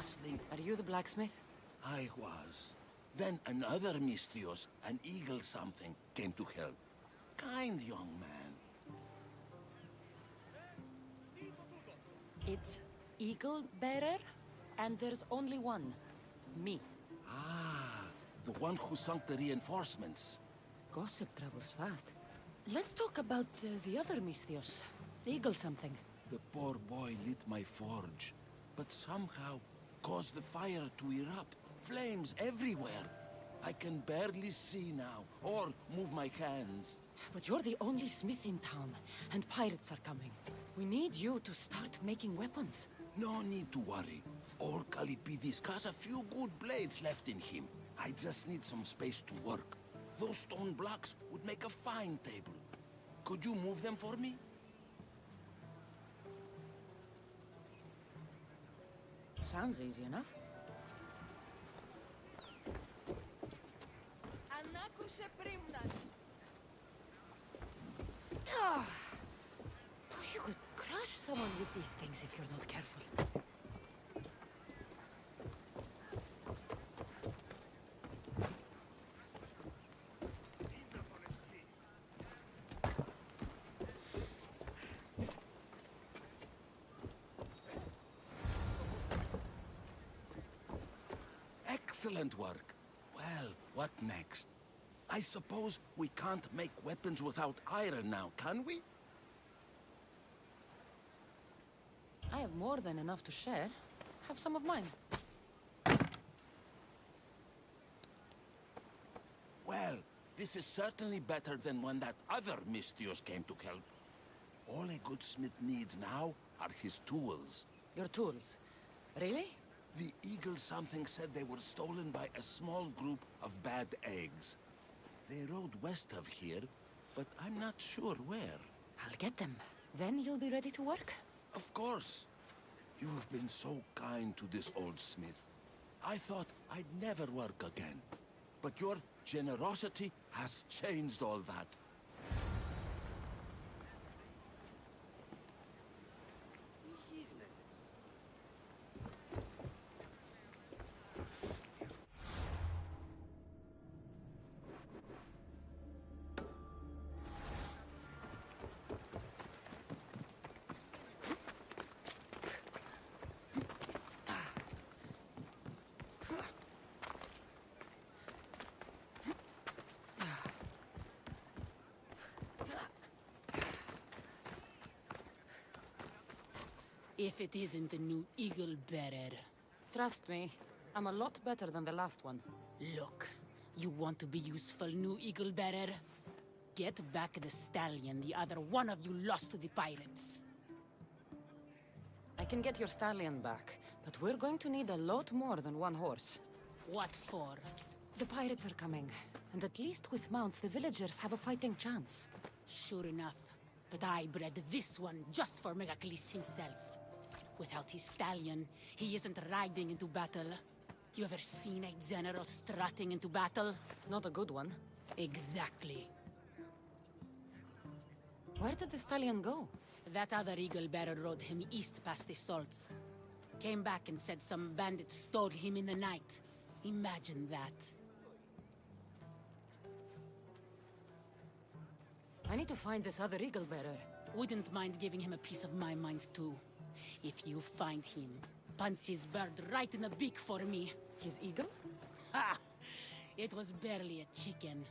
rustling. Are you the blacksmith? I was. Then another Misthios, an eagle something, came to help. Kind young man. It's Eagle Bearer, and there's only one. Me. Ah, the one who sunk the reinforcements. Gossip travels fast. Let's talk about the other Misthios. Eagle something. The poor boy lit my forge, but somehow caused the fire to erupt. Flames everywhere. I can barely see now, or move my hands. But you're the only smith in town, and pirates are coming. We need you to start making weapons. No need to worry. All Kalipidis has a few good blades left in him. I just need some space to work. Those stone blocks would make a fine table. Could you move them for me? Sounds easy enough. Ah! You could crush someone with these things if you're not careful. Excellent work. Well, what next? I suppose we can't make weapons without iron now, can we? I have more than enough to share. Have some of mine. Well, this is certainly better than when that other Misthios came to help. All a good smith needs now are his tools. Your tools. Really? The eagle something said they were stolen by a small group of bad eggs. They rode west of here, but I'm not sure where. I'll get them. Then you'll be ready to work. Of course. You've been so kind to this old smith. I thought I'd never work again. But your generosity has changed all that. If it isn't the new Eagle Bearer. Trust me, I'm a lot better than the last one. Look, you want to be useful, new Eagle Bearer? Get back the stallion the other one of you lost to the pirates. I can get your stallion back, but we're going to need a lot more than one horse. What for? The pirates are coming, and at least with mounts, the villagers have a fighting chance. Sure enough, but I bred this one just for Megacles himself. Without his stallion, he isn't riding into battle. You ever seen a general strutting into battle? Not a good one. Exactly. Where did the stallion go? That other Eagle Bearer rode him east past the salts. Came back and said some bandit stole him in the night. Imagine that. I need to find this other Eagle Bearer. Wouldn't mind giving him a piece of my mind too. If you find him, punch his bird right in the beak for me. His eagle? Ha! It was barely a chicken.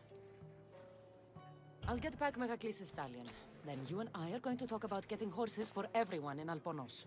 I'll get back Megacles' stallion. Then you and I are going to talk about getting horses for everyone in Alponos.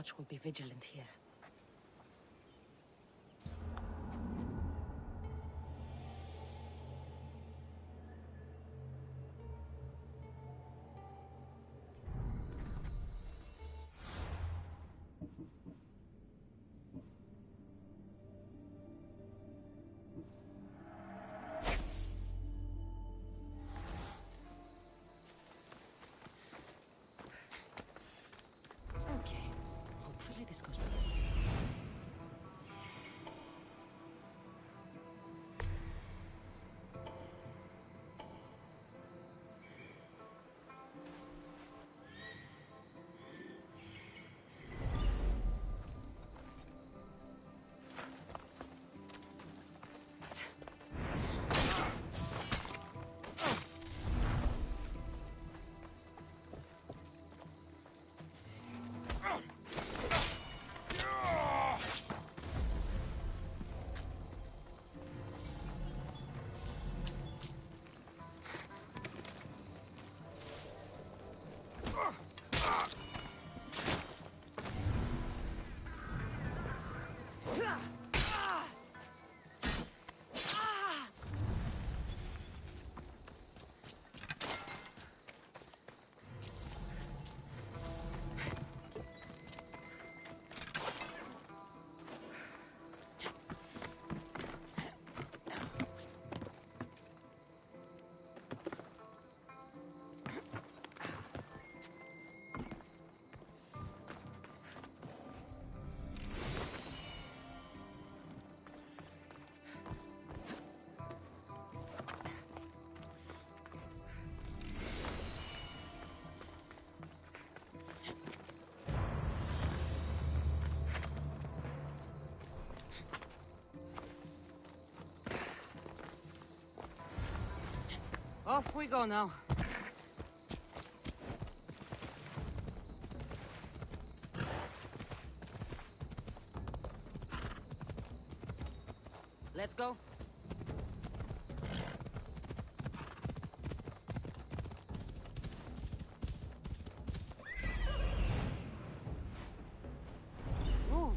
watch will be vigilant here. Okay. Hopefully this goes well. Off we go now. Let's go. Move.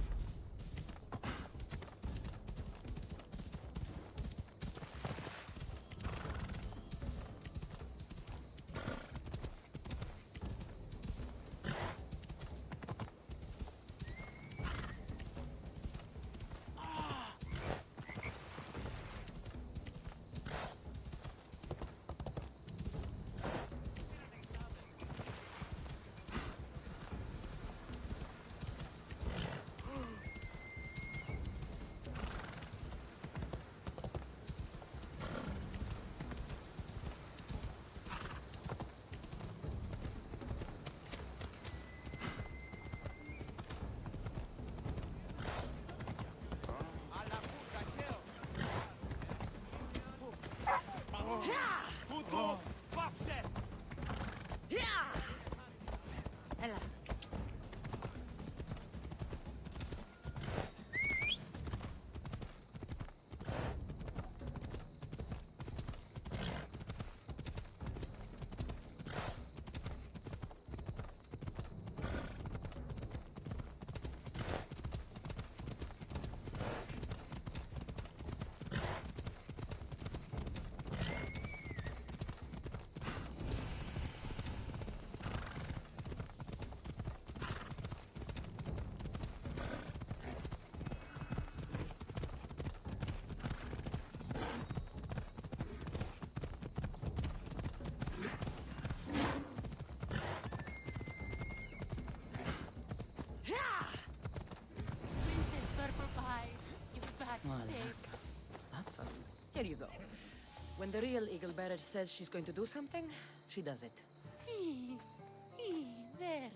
Ella. Princess Purple Pie, you're back safe. That's all. Here you go. When the real eagle bearer says she's going to do something, she does it. There,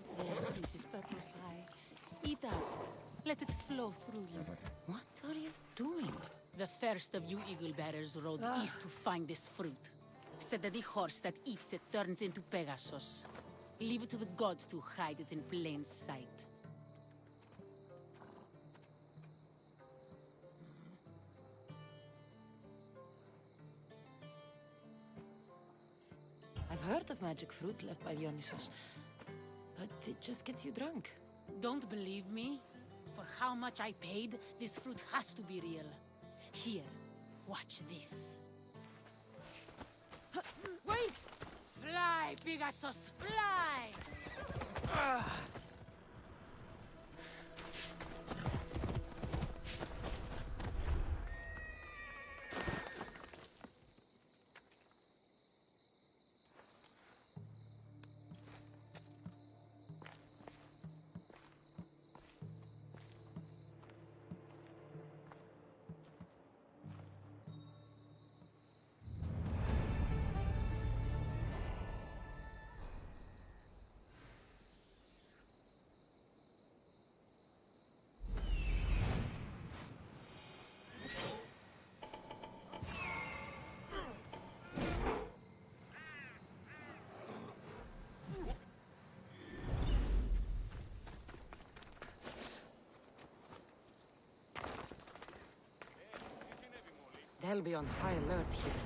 Princess Purple Pie. Eat up. Let it flow through you. What are you doing? The first of you eagle bearers rode east to find this fruit. Said that the horse that eats it turns into Pegasus. Leave it to the gods to hide it in plain sight. I've heard of magic fruit left by Dionysos, but it just gets you drunk. Don't believe me? For how much I paid, this fruit has to be real. Here, watch this. Wait! Fly, Pegasus, fly! They'll be on high alert here.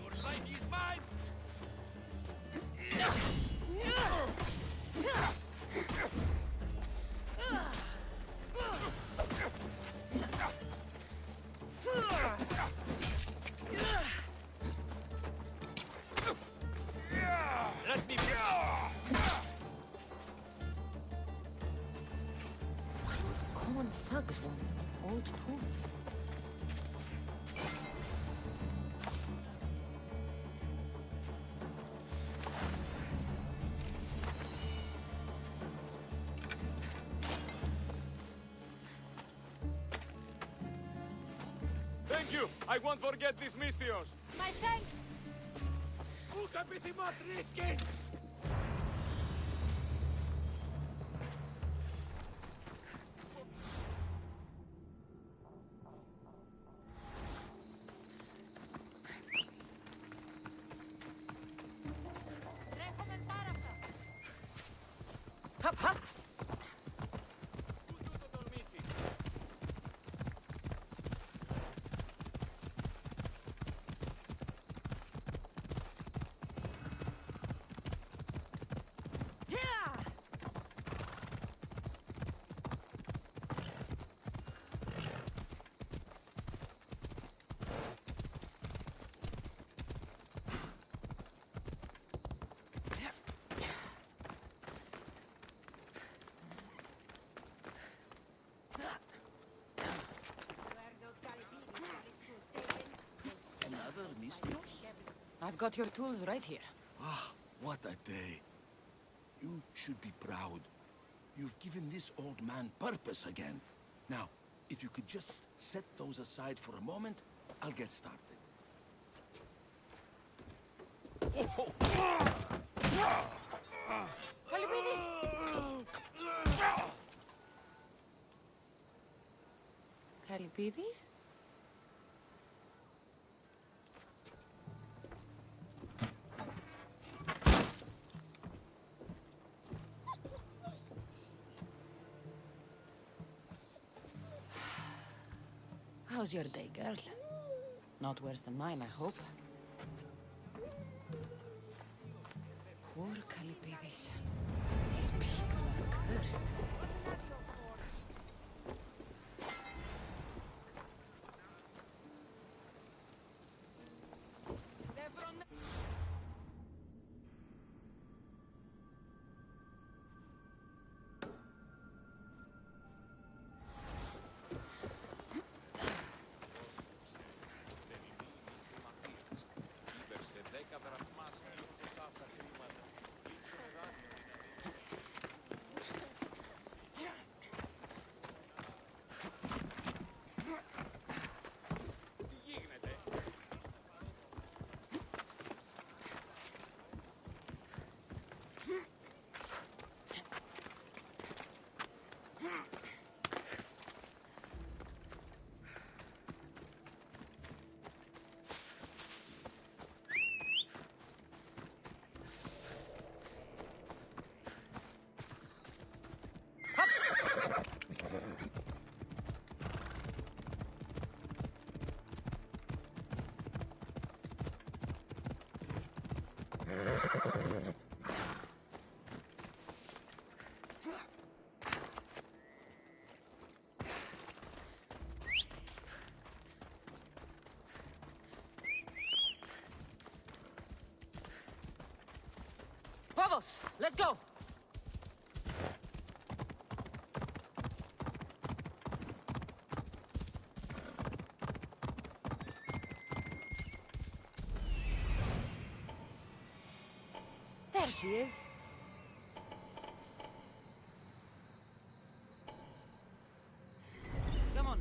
Your life is mine! Let me... Common thugs want old tools. Thank you! I won't forget these Mystios! My thanks! Hop, hop! Another Mystios? I've got your tools right here. Ah, what a day. You should be proud. You've given this old man purpose again. Now, if you could just set those aside for a moment, I'll get started. Kalipidis! Kalipidis? How's your day, girl? Not worse than mine, I hope. Poor Kalipidis. These people are cursed. Σε 10 δραχμάς, 20 άσα χρήματα. Λείψω μεγάλο. close. Let's go. There she is. Come on.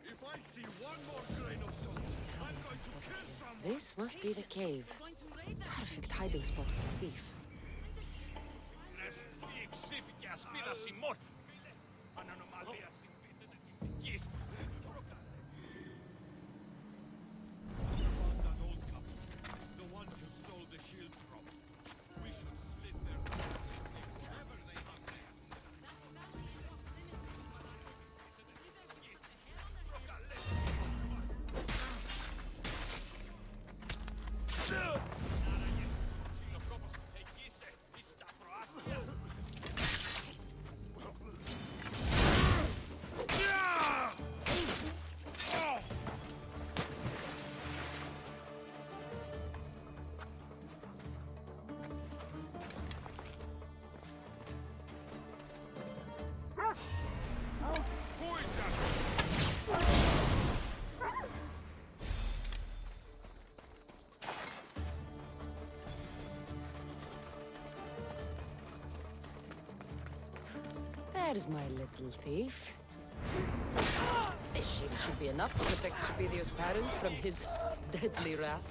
If I see one more grain of salt, I'm going to kill someone. This must be the cave. Perfect hiding spot for a thief. Found that old couple, the ones who stole the shield from. We should slit their throats and take whatever they have there. There's my little thief. This shield should be enough to protect Superior's parents from his deadly wrath.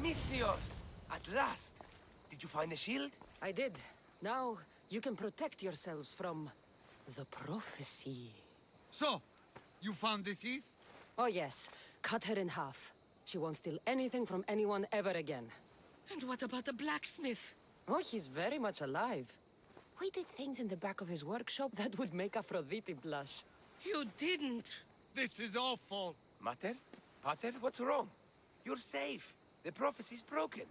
Mislios! At last! Did you find the shield? I did. Now you can protect yourselves from the prophecy. So, you found the thief? Oh yes, cut her in half. She won't steal anything from anyone ever again. And what about the blacksmith? Oh, he's very much alive. We did things in the back of his workshop that would make Aphrodite blush. You didn't! This is awful. Mater? Pater, what's wrong? You're safe. The prophecy's broken.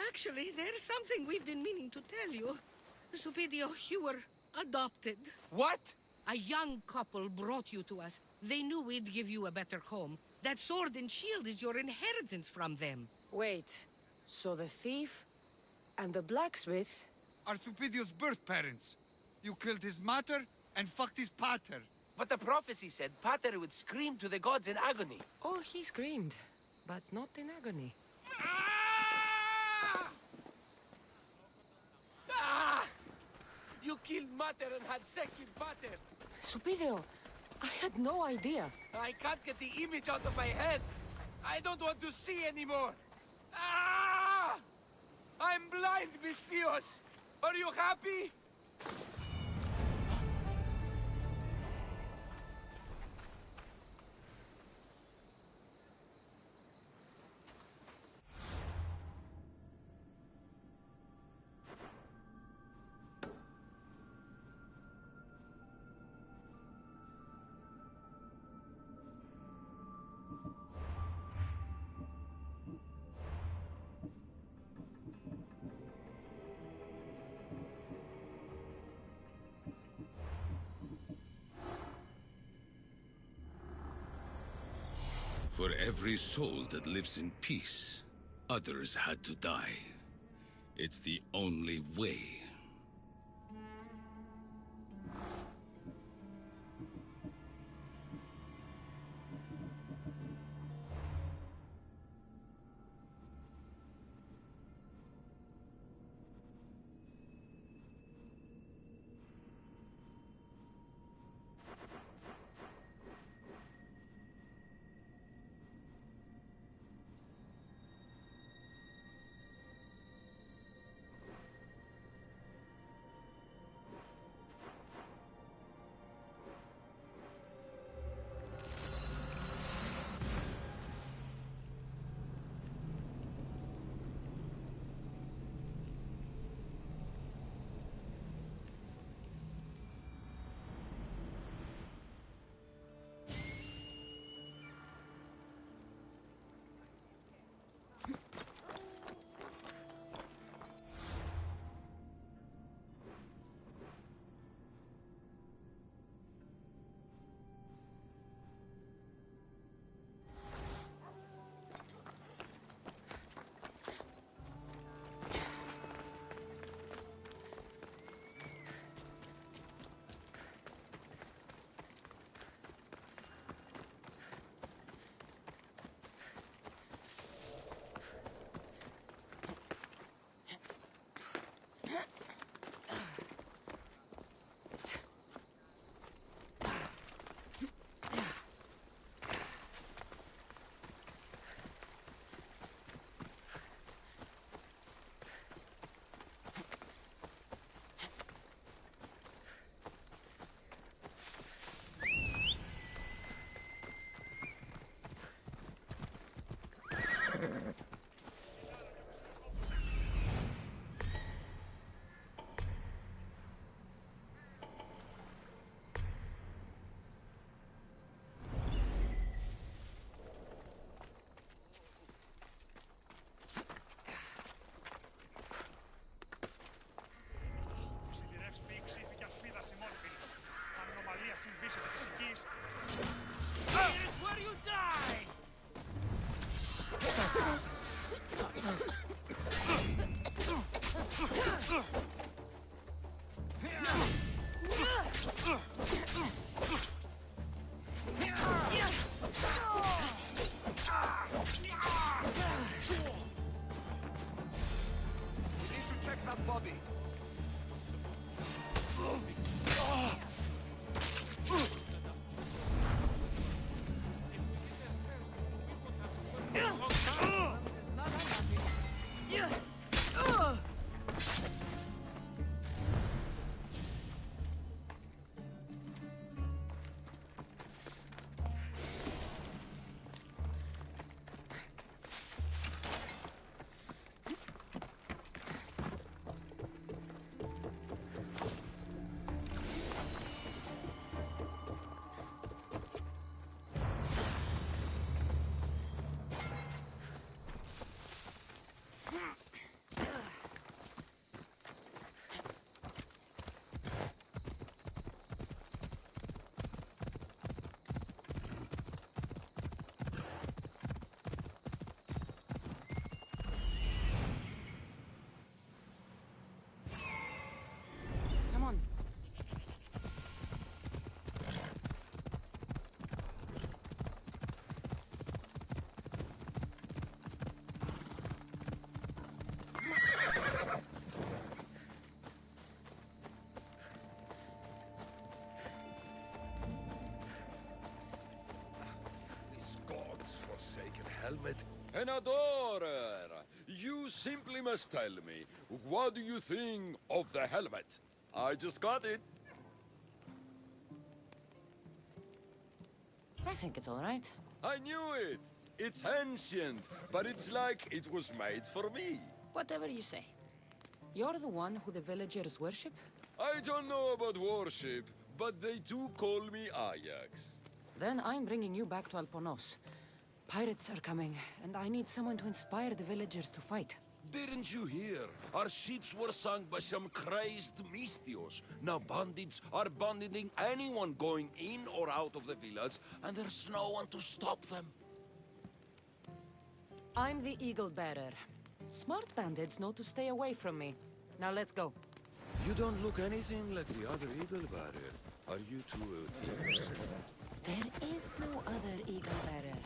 Actually, there's something we've been meaning to tell you. Supidio, you were adopted. What? A young couple brought you to us. They knew we'd give you a better home. That sword and shield is your inheritance from them. Wait, so the thief and the blacksmith? Are Supidio's birth parents. You killed his mater and fucked his pater. But the prophecy said Pater would scream to the gods in agony. Oh, he screamed, but not in agony. Ah! Ah! You killed Mater and had sex with Pater. Supidio, I had no idea. I can't get the image out of my head. I don't want to see anymore. Ah! I'm blind, Miss Theos. Are you happy? For every soul that lives in peace, others had to die. It's the only way. helmet? An adorer! You simply must tell me, what do you think of the helmet? I just got it. I think it's all right. I knew it! It's ancient, but it's like it was made for me. Whatever you say. You're the one who the villagers worship? I don't know about worship, but they do call me Ajax. Then I'm bringing you back to Alponos. Pirates are coming, and I need someone to inspire the villagers to fight. Didn't you hear? Our ships were sunk by some crazed Mystios. Now bandits are abandoning anyone going in or out of the village, and there's no one to stop them. I'm the Eagle Bearer. Smart bandits know to stay away from me. Now let's go. You don't look anything like the other Eagle Bearer. Are you two teammates? There is no other Eagle Bearer.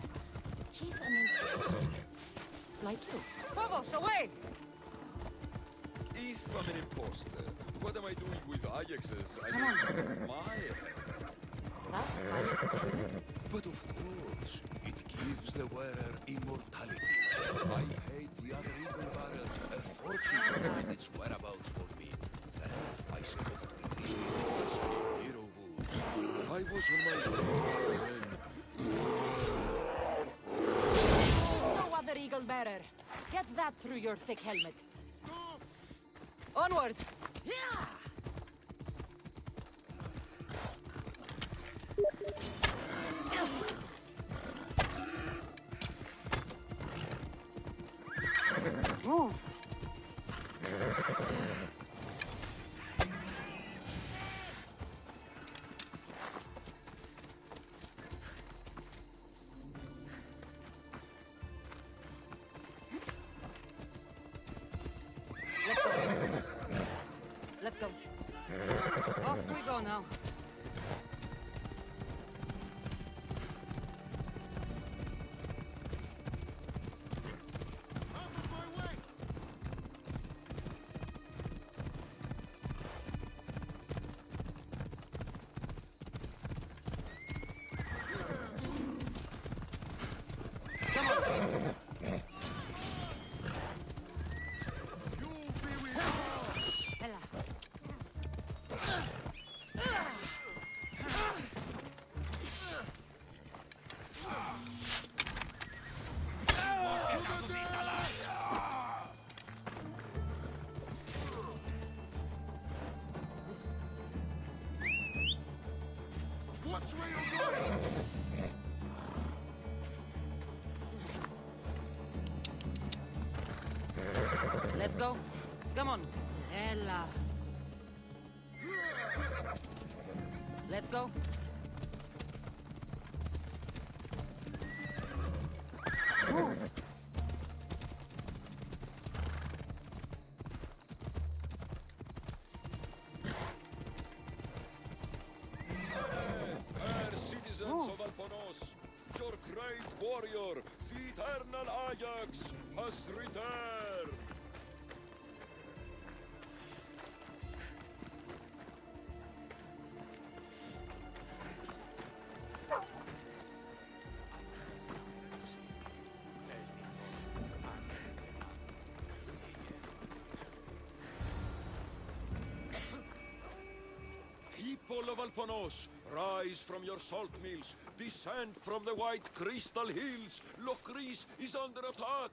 He's an imposter. Like you. Phobos, away! If I'm an imposter, what am I doing with Ajax's? Come on. My... That's Ajax's helmet. But of course, it gives the wearer immortality. I paid the other Eagle Bearer a fortune to find its whereabouts for me. Then I set off to retrieve it as my hero would. I was on my way when... There's no other Eagle Bearer. Get that through your thick helmet. Onward! Yeah! Move! Let's go. Off we go now. Come on. Ella. Watch where you're going! Let's go. Come on. Ella. Let's go. Move. Fair citizens of Alponos, your great warrior, the eternal Ajax, has returned! People of Alponos, rise from your salt mills, descend from the white crystal hills. Lokris is under attack.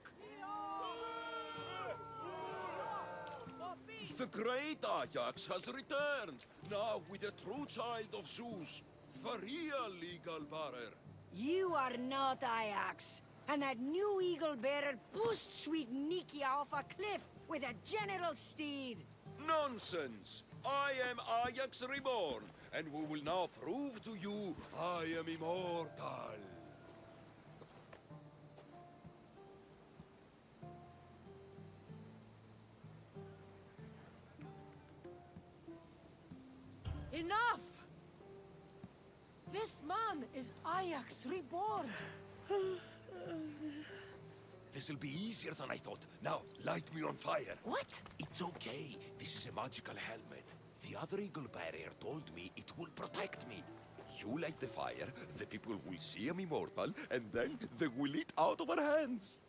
The great Ajax has returned, now with a true child of Zeus, the real Eagle Bearer. You are not Ajax, and that new Eagle Bearer pushed sweet Nikia off a cliff with a general steed. Nonsense! I am Ajax reborn, and we will now prove to you I am immortal. Enough! This man is Ajax reborn. This'll be easier than I thought. Now, light me on fire. What? It's okay. This is a magical helmet. The other Eagle Barrier told me it will protect me. You light the fire, the people will see I'm immortal, and then they will eat out of our hands.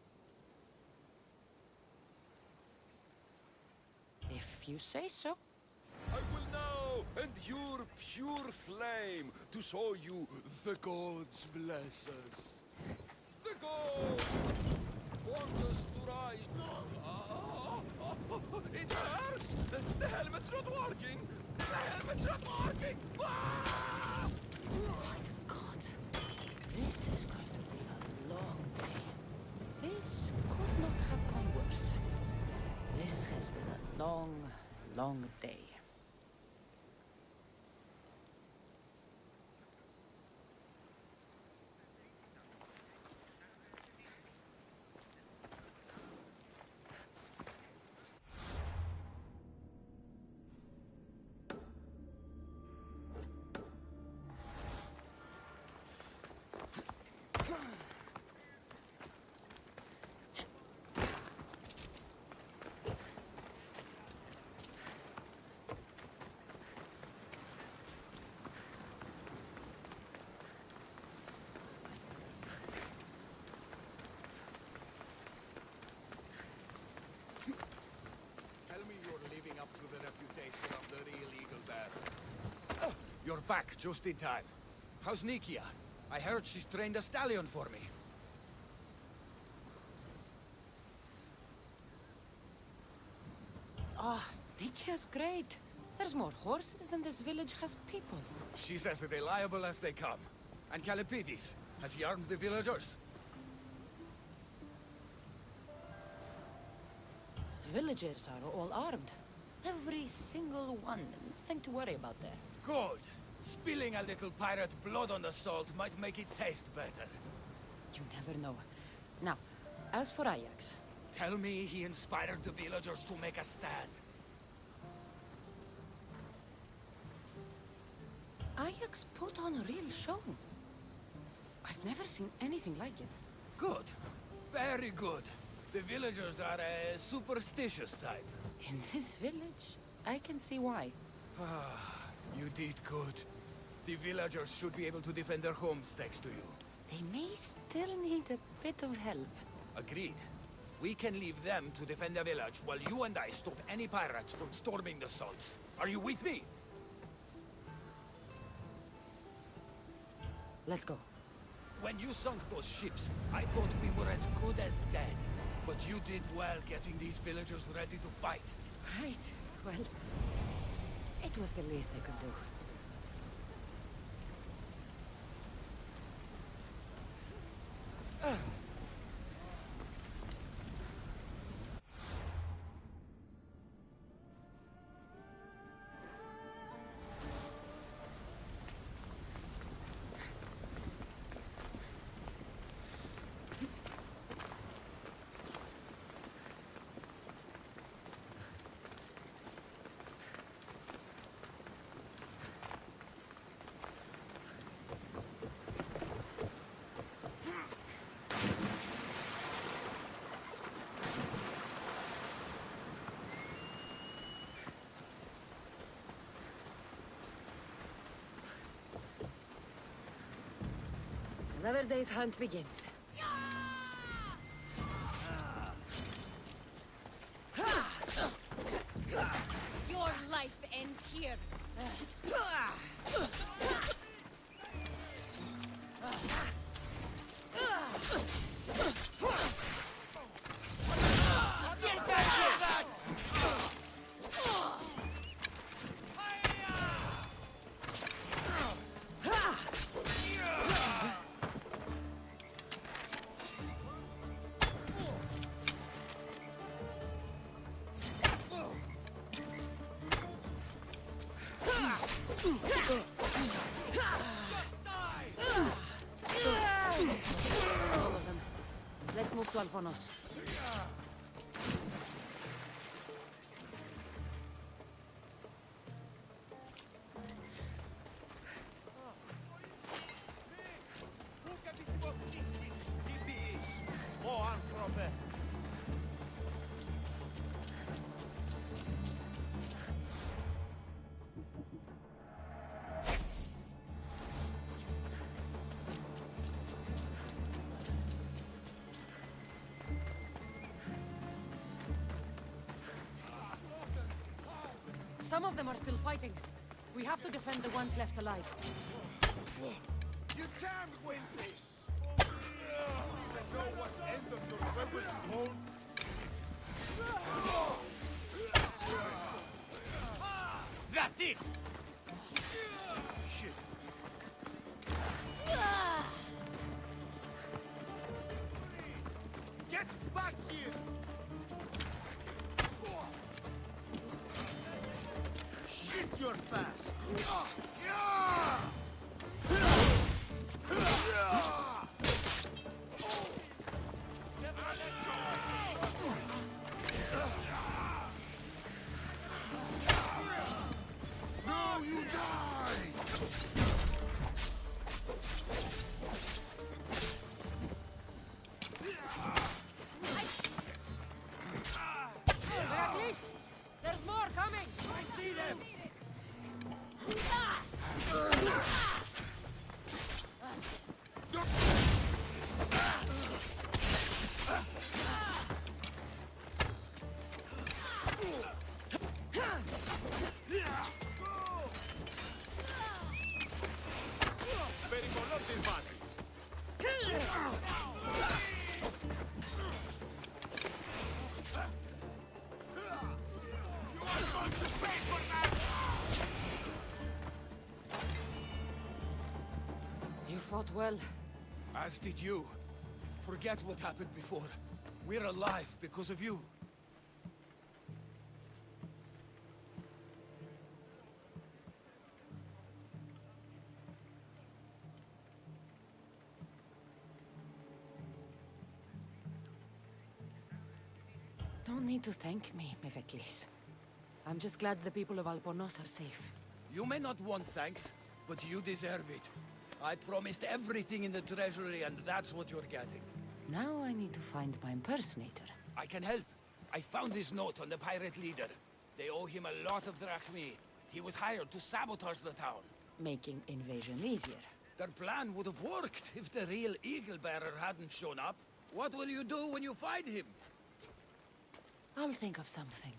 If you say so. I will now endure pure flame to show you the gods bless us. The gods want us to rise. It hurts! The helmet's not working! The helmet's not working! Ah! Oh, God. This is going to be a long day. This could not have gone worse. This has been a long, long day. Tell me you're living up to the reputation of the real Eagle Bear. You're back just in time. How's Nikia? I heard she's trained a stallion for me. Oh, Nikia's great. There's more horses than this village has people. She's as reliable as they come. And Calipidis, has he armed the villagers? The villagers are all armed. Every single one. Nothing to worry about there. Good. Spilling a little pirate blood on the salt might make it taste better. You never know. Now, as for Ajax, Tell me he inspired the villagers to make a stand. Ajax put on a real show. I've never seen anything like it. Good. Very good. The villagers are a superstitious type. In this village, I can see why. You did good. The villagers should be able to defend their homes thanks to you. They may still need a bit of help. Agreed. We can leave them to defend the village while you and I stop any pirates from storming the salts. Are you with me? Let's go. When you sunk those ships, I thought we were as good as dead. But you did well getting these villagers ready to fight. Right. Well, it was the least I could do. Another day's hunt begins. Your life ends here. All of them. Let's move to Alponos. Some of them are still fighting. We have to defend the ones left alive. You can't win this! You even know what end of your weapon to hold? That's it! Shit. Get back here! Shit, you're fast! Now you die! Heracles! There's more coming! I see them! Περικολόπτης βάζεις. You fought well. As did you. Forget what happened before. We're alive because of you. Don't need to thank me, Heracles. I'm just glad the people of Albornoz are safe. You may not want thanks, but you deserve it. I promised everything in the treasury, and that's what you're getting. Now I need to find my impersonator. I can help. I found this note on the pirate leader. They owe him a lot of drachmi. He was hired to sabotage the town. Making invasion easier. Their plan would have worked if the real Eagle Bearer hadn't shown up. What will you do when you find him? I'll think of something.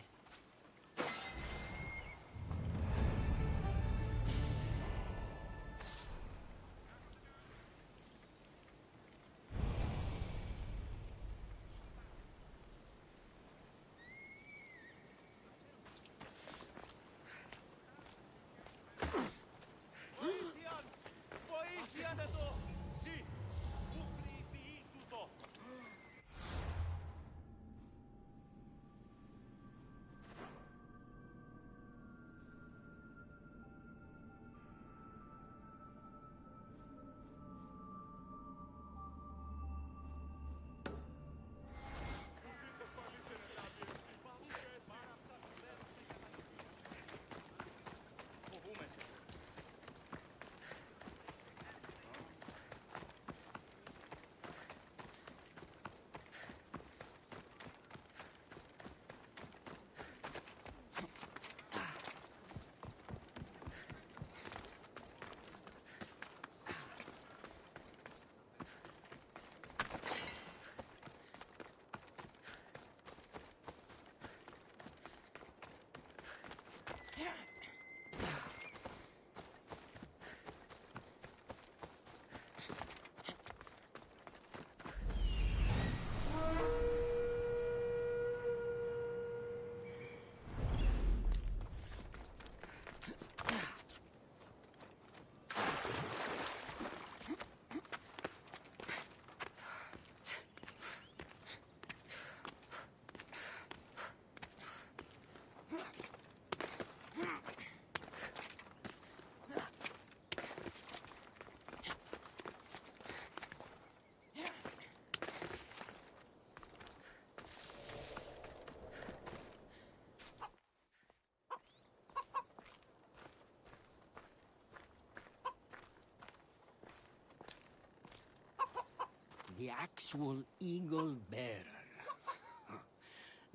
The actual Eagle Bearer.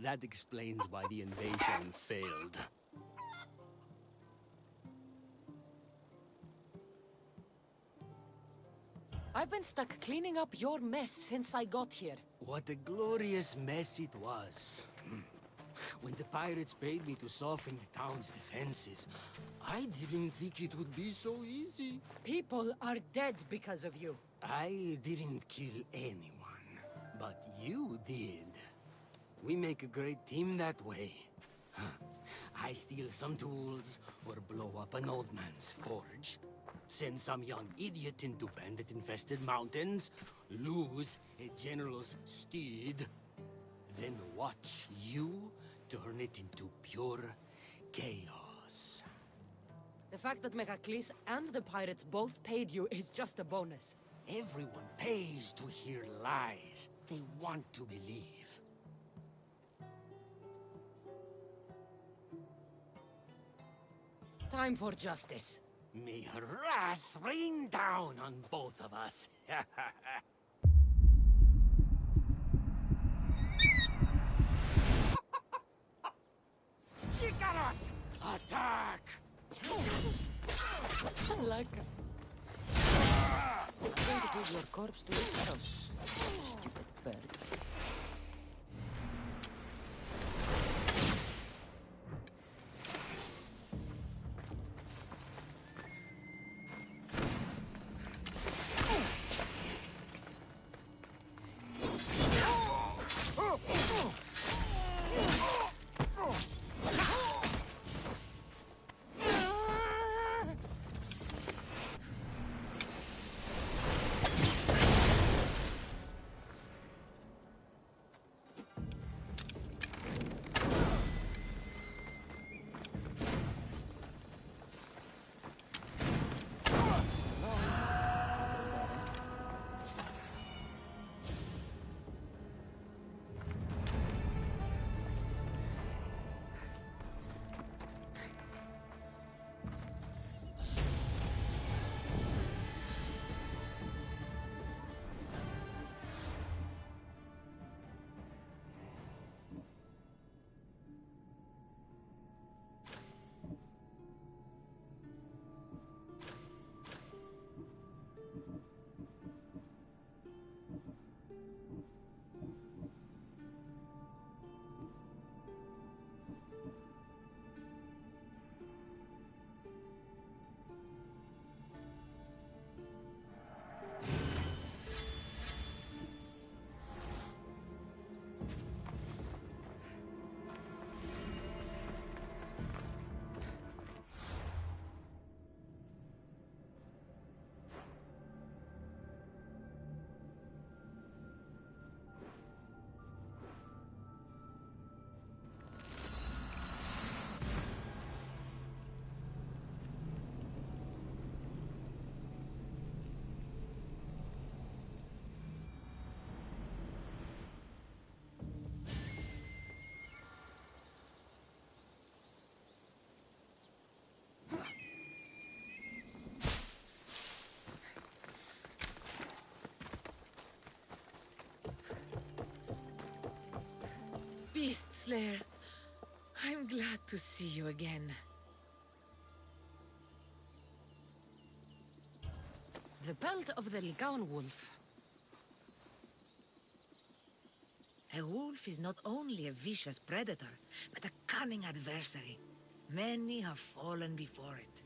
That explains why the invasion failed. I've been stuck cleaning up your mess since I got here. What a glorious mess it was. When the pirates paid me to soften the town's defenses, I didn't think it would be so easy. People are dead because of you. I didn't kill anyone, but you did. We make a great team that way. I steal some tools, or blow up an old man's forge. Send some young idiot into bandit-infested mountains. Lose a general's steed. Then watch you turn it into pure chaos. The fact that Megacles and the pirates both paid you is just a bonus. Everyone pays to hear lies they want to believe. Time for justice. May her wrath rain down on both of us. Chicaros! Attack! Like I'm going to give your corpse to Icaros, stupid bird. Beast Slayer, I'm glad to see you again. The pelt of the Ligaun wolf. A wolf is not only a vicious predator, but a cunning adversary. Many have fallen before it.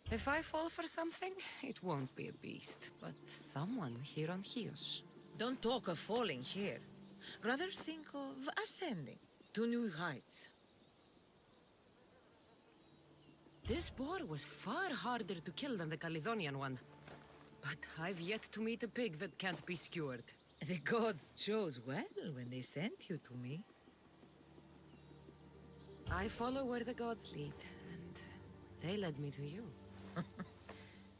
If I fall for something, it won't be a beast, but someone here on Chios. Don't talk of falling here. Rather think of ascending to new heights. This boar was far harder to kill than the Caledonian one. But I've yet to meet a pig that can't be skewered. The gods chose well when they sent you to me. I follow where the gods lead, and they led me to you.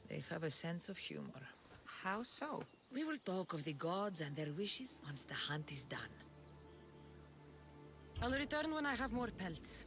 They have a sense of humor. How so? We will talk of the gods and their wishes once the hunt is done. I'll return when I have more pelts.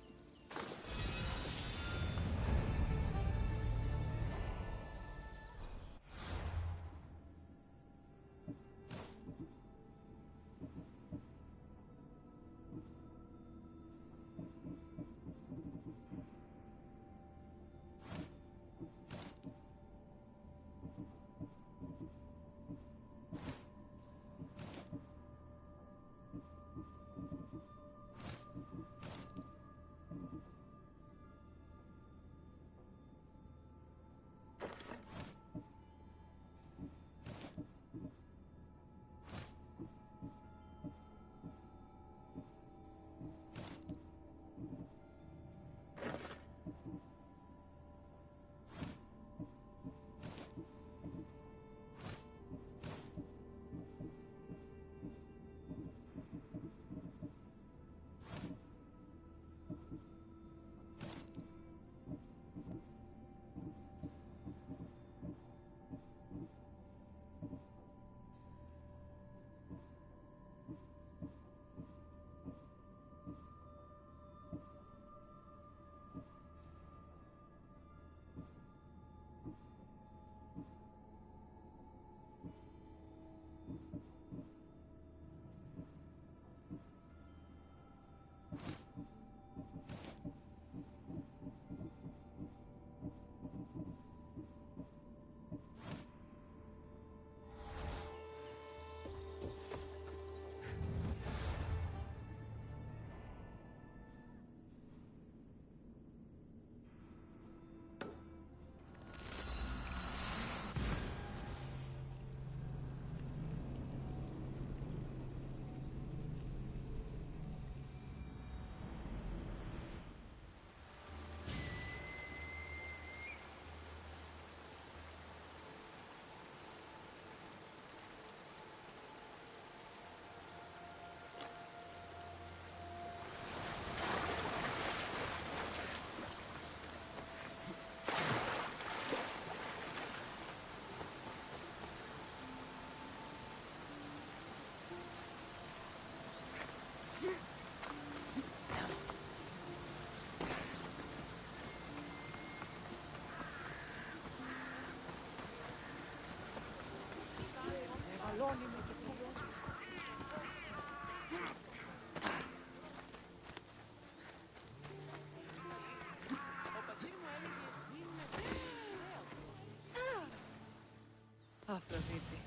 Aphrodite,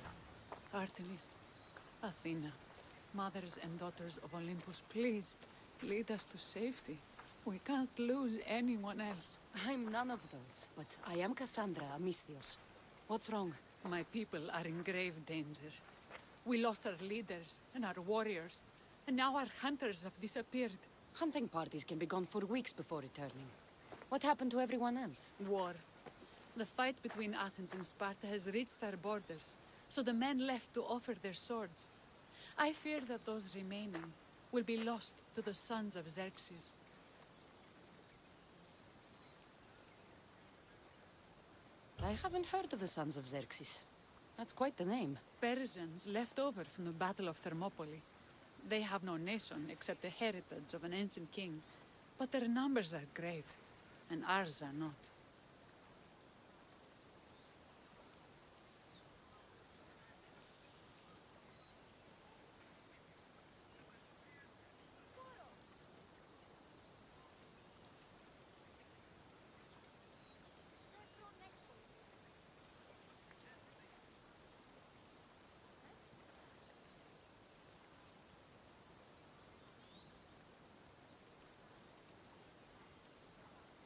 Artemis, Athena, mothers and daughters of Olympus, please, lead us to safety. We can't lose anyone else. I'm none of those, but I am Cassandra Amistios. What's wrong? My people are in grave danger. We lost our leaders and our warriors, and now our hunters have disappeared. Hunting parties can be gone for weeks before returning. What happened to everyone else? War. The fight between Athens and Sparta has reached our borders, so the men left to offer their swords. I fear that those remaining will be lost to the sons of Xerxes. I haven't heard of the sons of Xerxes. That's quite the name. Persians left over from the Battle of Thermopylae. They have no nation except the heritage of an ancient king, but their numbers are great, and ours are not.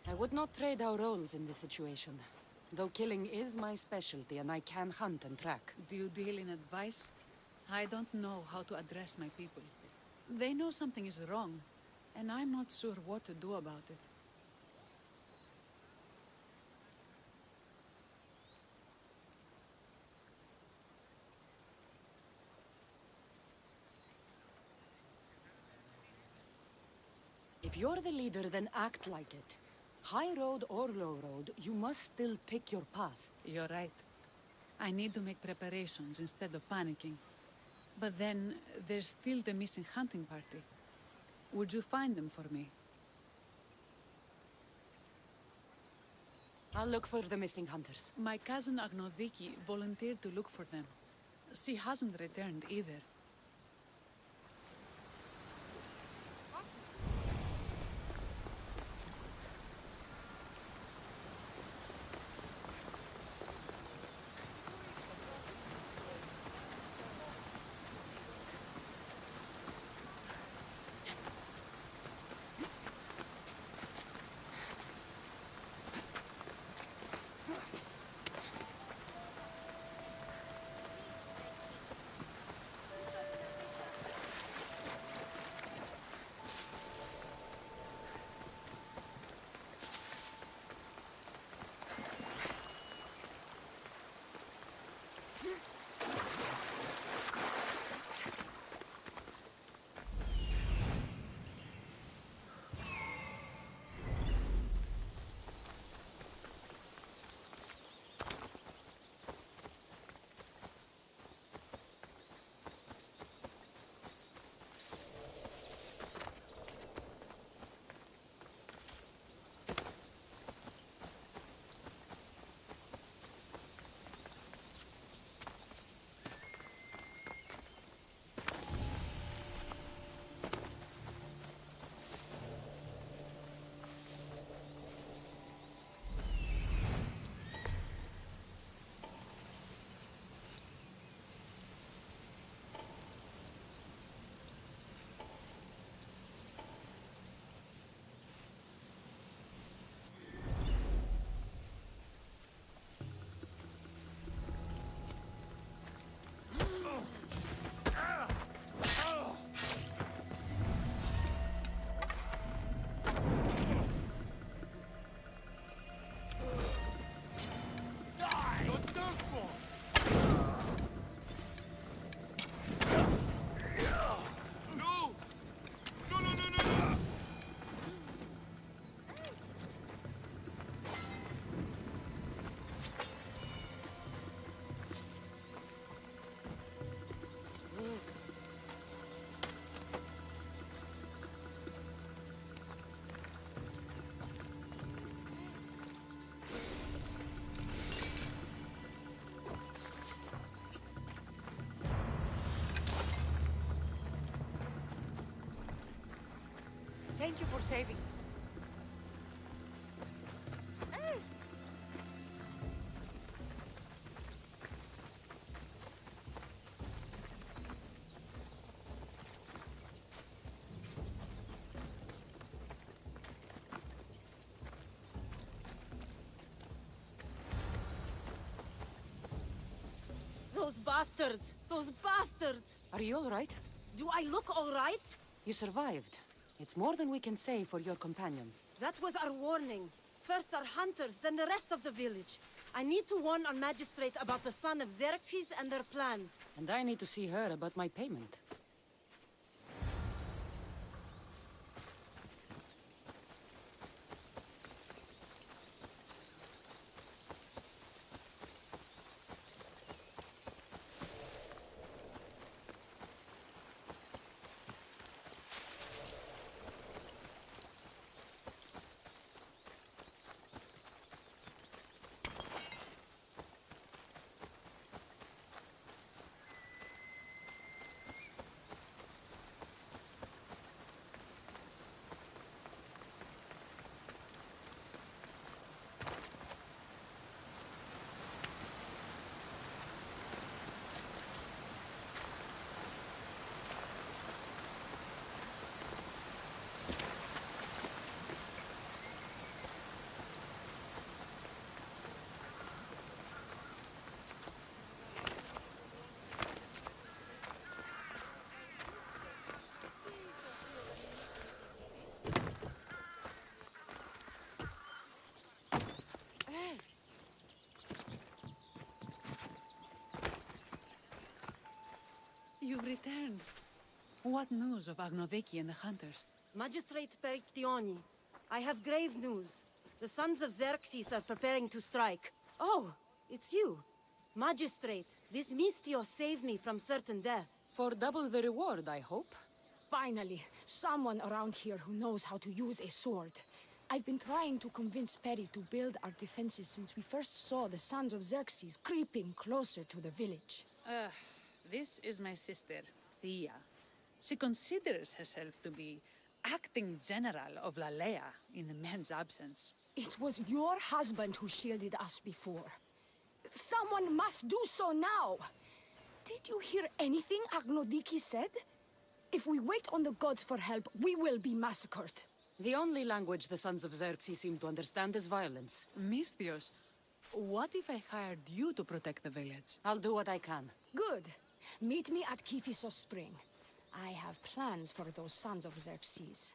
I would not trade our roles in this situation. Though killing is my specialty and I can hunt and track. Do you deal in advice? I don't know how to address my people. They know something is wrong, and I'm not sure what to do about it. If you're the leader, then act like it. High road or low road, you must still pick your path. You're right. I need to make preparations instead of panicking. But then, there's still the missing hunting party. Would you find them for me? I'll look for the missing hunters. My cousin Agnodiki volunteered to look for them. She hasn't returned either. Thank you for saving. Those bastards! Those bastards! Are you all right? Do I look all right? You survived. It's more than we can say for your companions. That was our warning. First our hunters, then the rest of the village. I need to warn our magistrate about the son of Xerxes and their plans. And I need to see her about my payment. You've returned. What news of Agnodeki and the hunters? Magistrate Perictioni, I have grave news. The sons of Xerxes are preparing to strike. Oh, it's you. Magistrate, this Mistio saved me from certain death. For double the reward, I hope. Finally, someone around here who knows how to use a sword. I've been trying to convince Peri to build our defenses since we first saw the sons of Xerxes creeping closer to the village. This is my sister, Thea. She considers herself to be acting general of Lalea in the man's absence. It was your husband who shielded us before. Someone must do so now! Did you hear anything Agnodiki said? If we wait on the gods for help, we will be massacred. The only language the sons of Xerxes seem to understand is violence. Mistios, what if I hired you to protect the village? I'll do what I can. Good. Meet me at Kiphisos Spring. I have plans for those sons of Xerxes.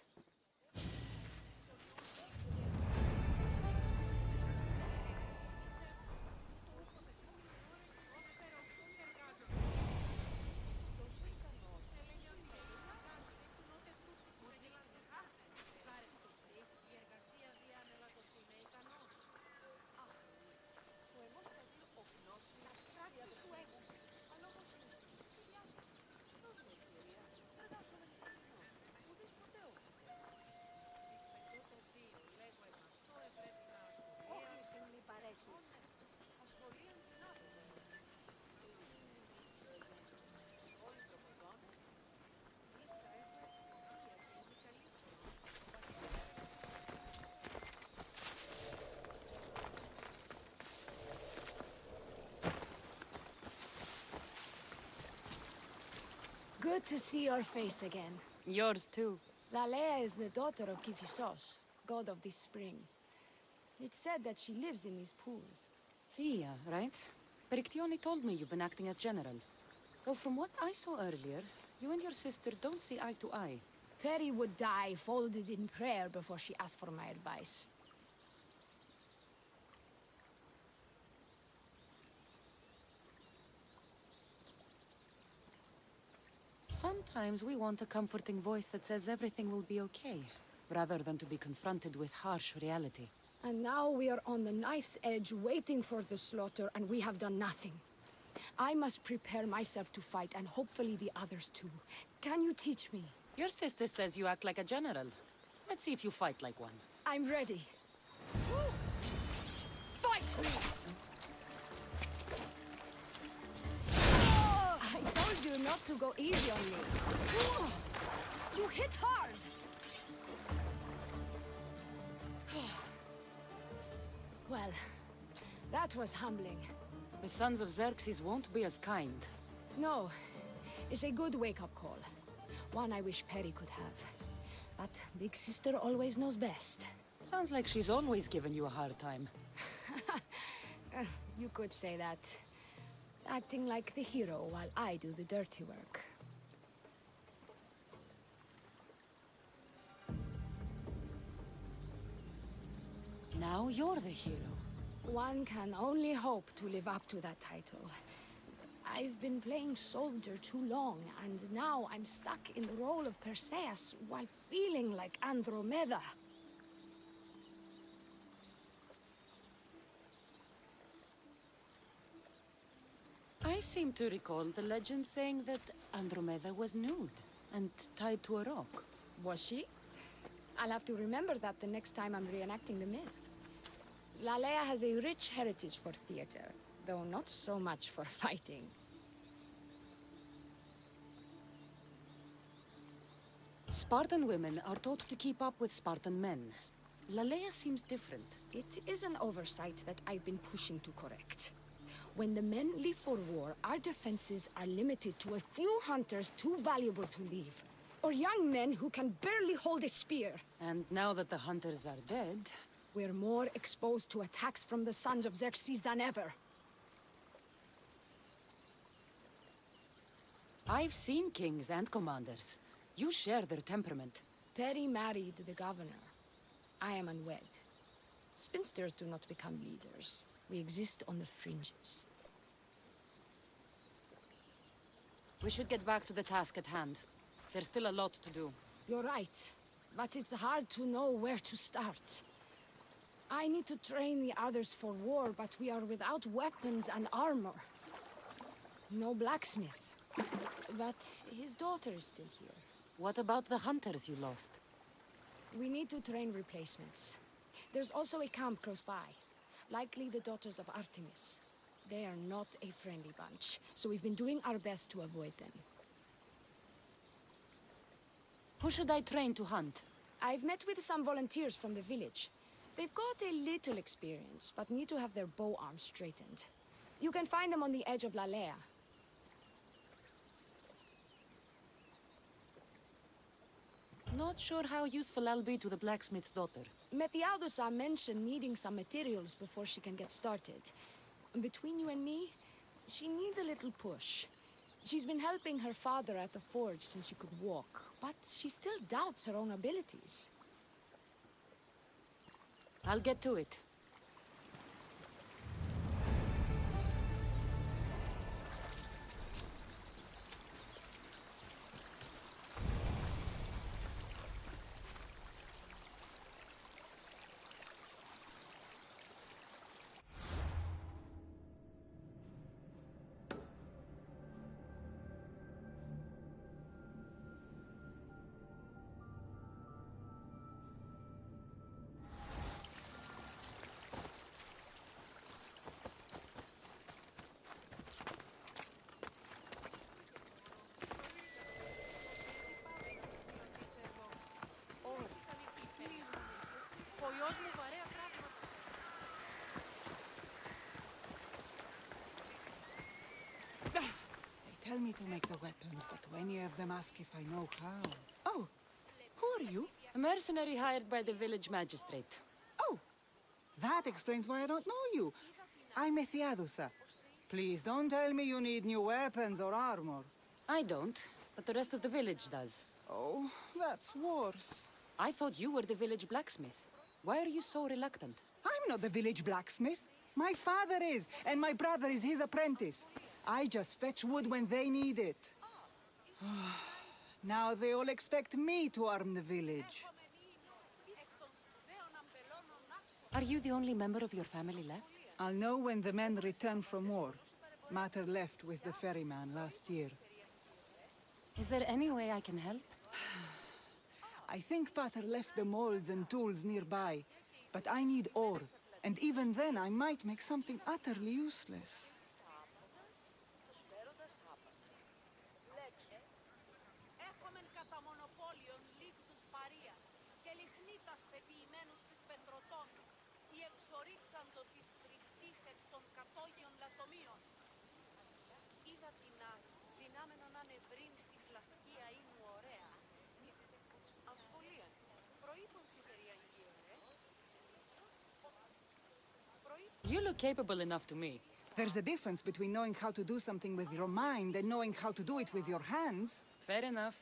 Good to see your face again. Yours too. Lalea is the daughter of Kiphisos, god of this spring. It's said that she lives in these pools. Thea, right? Perictioni told me you've been acting as general. Though from what I saw earlier, you and your sister don't see eye to eye. Peri would die folded in prayer before she asked for my advice. Sometimes we want a comforting voice that says everything will be okay, rather than to be confronted with harsh reality. And now we are on the knife's edge waiting for the slaughter, and we have done nothing. I must prepare myself to fight, and hopefully the others too. Can you teach me? Your sister says you act like a general. Let's see if you fight like one. I'm ready. Fight me! I told you not to go easy on me. You hit hard! That was humbling. The sons of Xerxes won't be as kind. No, it's a good wake-up call. One I wish Perry could have. But Big Sister always knows best. Sounds like she's always given you a hard time. You could say that. Acting like the hero while I do the dirty work. Now you're the hero. One can only hope to live up to that title. I've been playing soldier too long, and now I'm stuck in the role of Perseus while feeling like Andromeda. I seem to recall the legend saying that Andromeda was nude and tied to a rock. Was she? I'll have to remember that the next time I'm reenacting the myth. Lalea has a rich heritage for theater, though not so much for fighting. Spartan women are taught to keep up with Spartan men. Lalea seems different. It is an oversight that I've been pushing to correct. When the men leave for war, our defenses are limited to a few hunters too valuable to leave. Or young men who can barely hold a spear. And now that the hunters are dead... we're more exposed to attacks from the sons of Xerxes than ever. I've seen kings and commanders. You share their temperament. Perry married the governor. I am unwed. Spinsters do not become leaders. We exist on the fringes. We should get back to the task at hand. There's still a lot to do. You're right, but it's hard to know where to start. I need to train the others for war, but we are without weapons and armor. No blacksmith. But his daughter is still here. What about the hunters you lost? We need to train replacements. There's also a camp close by. Likely the daughters of Artemis. They are not a friendly bunch, so we've been doing our best to avoid them. Who should I train to hunt? I've met with some volunteers from the village. They've got a little experience, but need to have their bow arms straightened. You can find them on the edge of Lalea. Not sure how useful I'll be to the blacksmith's daughter. Methiadusa mentioned needing some materials before she can get started. Between you and me, she needs a little push. She's been helping her father at the forge since she could walk, but she still doubts her own abilities. I'll get to it. Tell me to make the weapons, but when of them ask if I know how. Oh, who are you? A mercenary hired by the village magistrate. Oh, that explains why I don't know you. I'm Methiadusa. Please don't tell me you need new weapons or armor. I don't, but the rest of the village does. Oh, that's worse. I thought you were the village blacksmith. Why are you so reluctant? I'm not the village blacksmith. My father is, and my brother is his apprentice. I just fetch wood when they need it. Now they all expect me to arm the village. Are you the only member of your family left? I'll know when the men return from war. Mater left with the ferryman last year. Is there any way I can help? I think Pater left the molds and tools nearby, but I need ore, and even then I might make something utterly useless. Εξορίξαντο της φρικτής You look capable enough to me. There's a difference between knowing how to do something with your mind and knowing how to do it with your hands. Fair enough.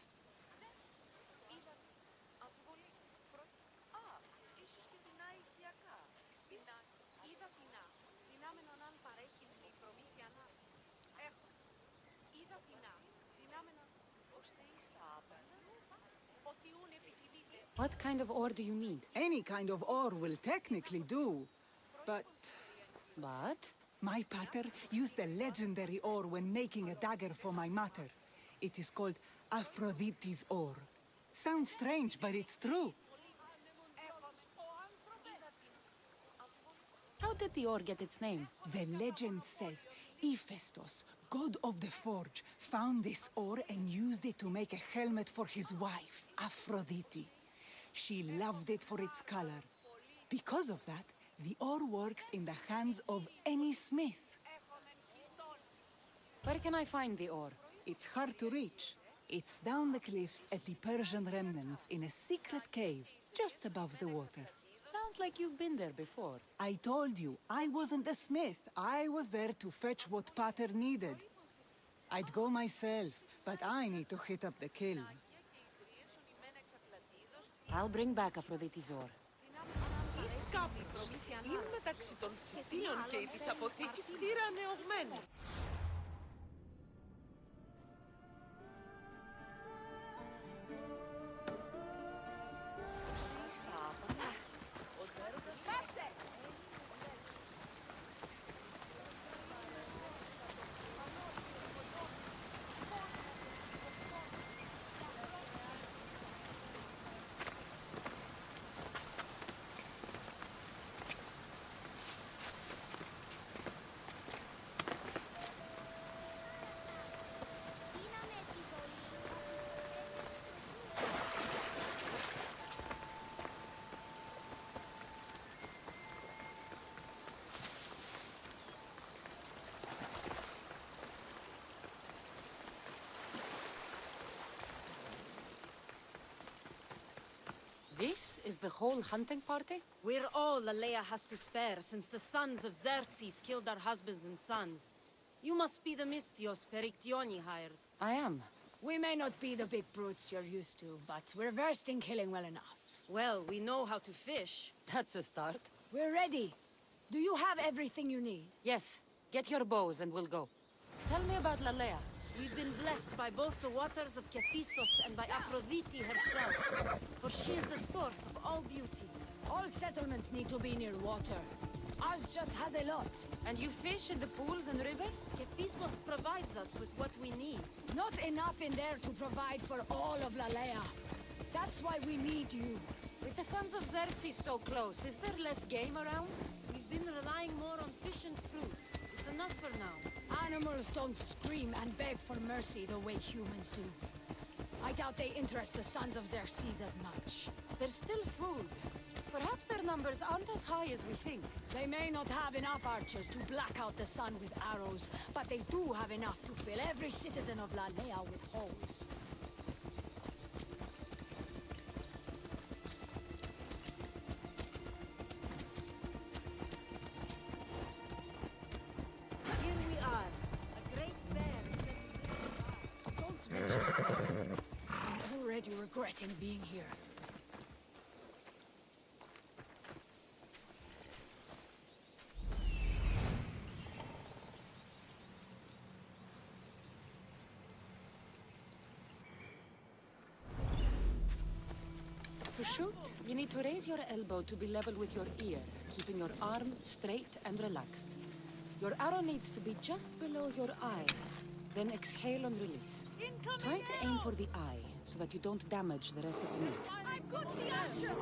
What kind of ore do you need? Any kind of ore will technically do, but... But? My pater used a legendary ore when making a dagger for my mater. It is called Aphrodite's ore. Sounds strange, but it's true. How did the ore get its name? The legend says Hephaestus, god of the forge, found this ore and used it to make a helmet for his wife, Aphrodite. She loved it for its color. Because of that, the ore works in the hands of any smith. Where can I find the ore? It's hard to reach. It's down the cliffs at the Persian remnants in a secret cave, just above the water. Sounds like you've been there before. I told you, I wasn't a smith. I was there to fetch what Pater needed. I'd go myself, but I need to hit up the kiln. I'll bring back Aphrodite's ore. Οι σκάπους είναι μεταξύ των σιτίων και της αποθήκης θύρα νεωγμένη. This is the whole hunting party? We're all Aleia has to spare, since the sons of Xerxes killed our husbands and sons. You must be the Mystios Perictioni hired. I am. We may not be the big brutes you're used to, but we're versed in killing well enough. Well, we know how to fish. That's a start. We're ready. Do you have everything you need? Yes. Get your bows and we'll go. Tell me about Lalea. We've been blessed by both the waters of Kephissos and by Aphrodite herself, for she is the source of all beauty. All settlements need to be near water. Ours just has a lot. And you fish in the pools and river? Kephissos provides us with what we need. Not enough in there to provide for all of Lalea. That's why we need you. With the sons of Xerxes so close, is there less game around? We've been relying more on fish and fruit. It's enough for now. Animals don't scream and beg for mercy the way humans do. I doubt they interest the sons of Xerxes as much. There's still food. Perhaps their numbers aren't as high as we think. They may not have enough archers to black out the sun with arrows, but they do have enough to fill every citizen of Lalea with holes. Here we are. A great bear set. Don't mention it. I'm already regretting being here. To shoot, you need to raise your elbow to be level with your ear, keeping your arm straight and relaxed. Your arrow needs to be just below your eye. Then exhale on release. Try to aim for the eye, so that you don't damage the rest of the meat. I've got the archer!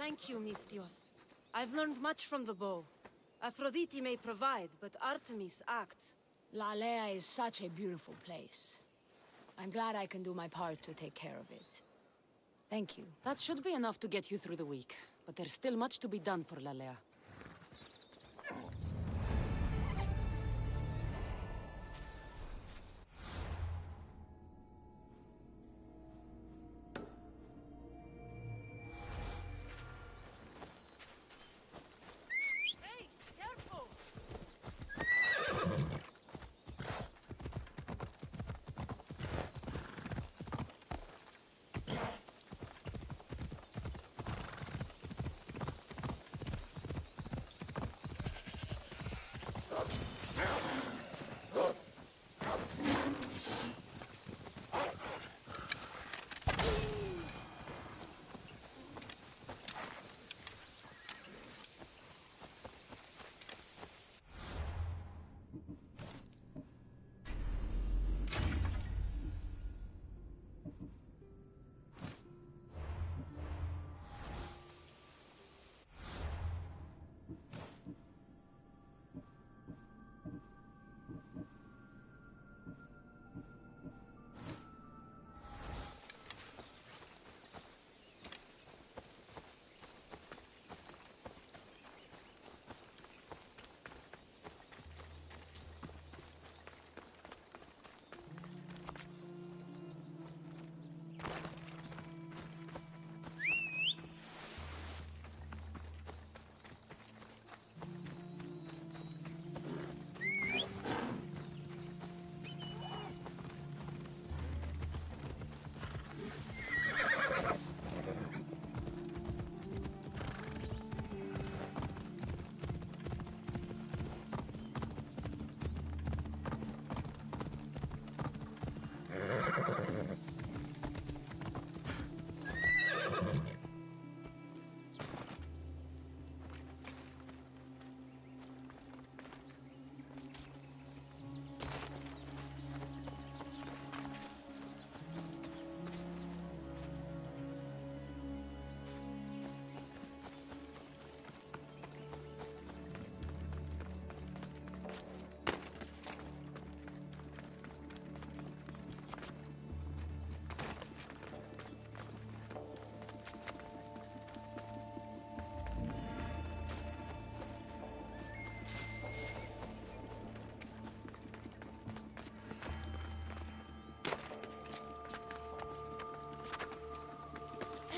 Thank you, Mistios. I've learned much from the bow. Aphrodite may provide, but Artemis acts. Lalea is such a beautiful place. I'm glad I can do my part to take care of it. Thank you. That should be enough to get you through the week, but there's still much to be done for Lalea. Hey, careful!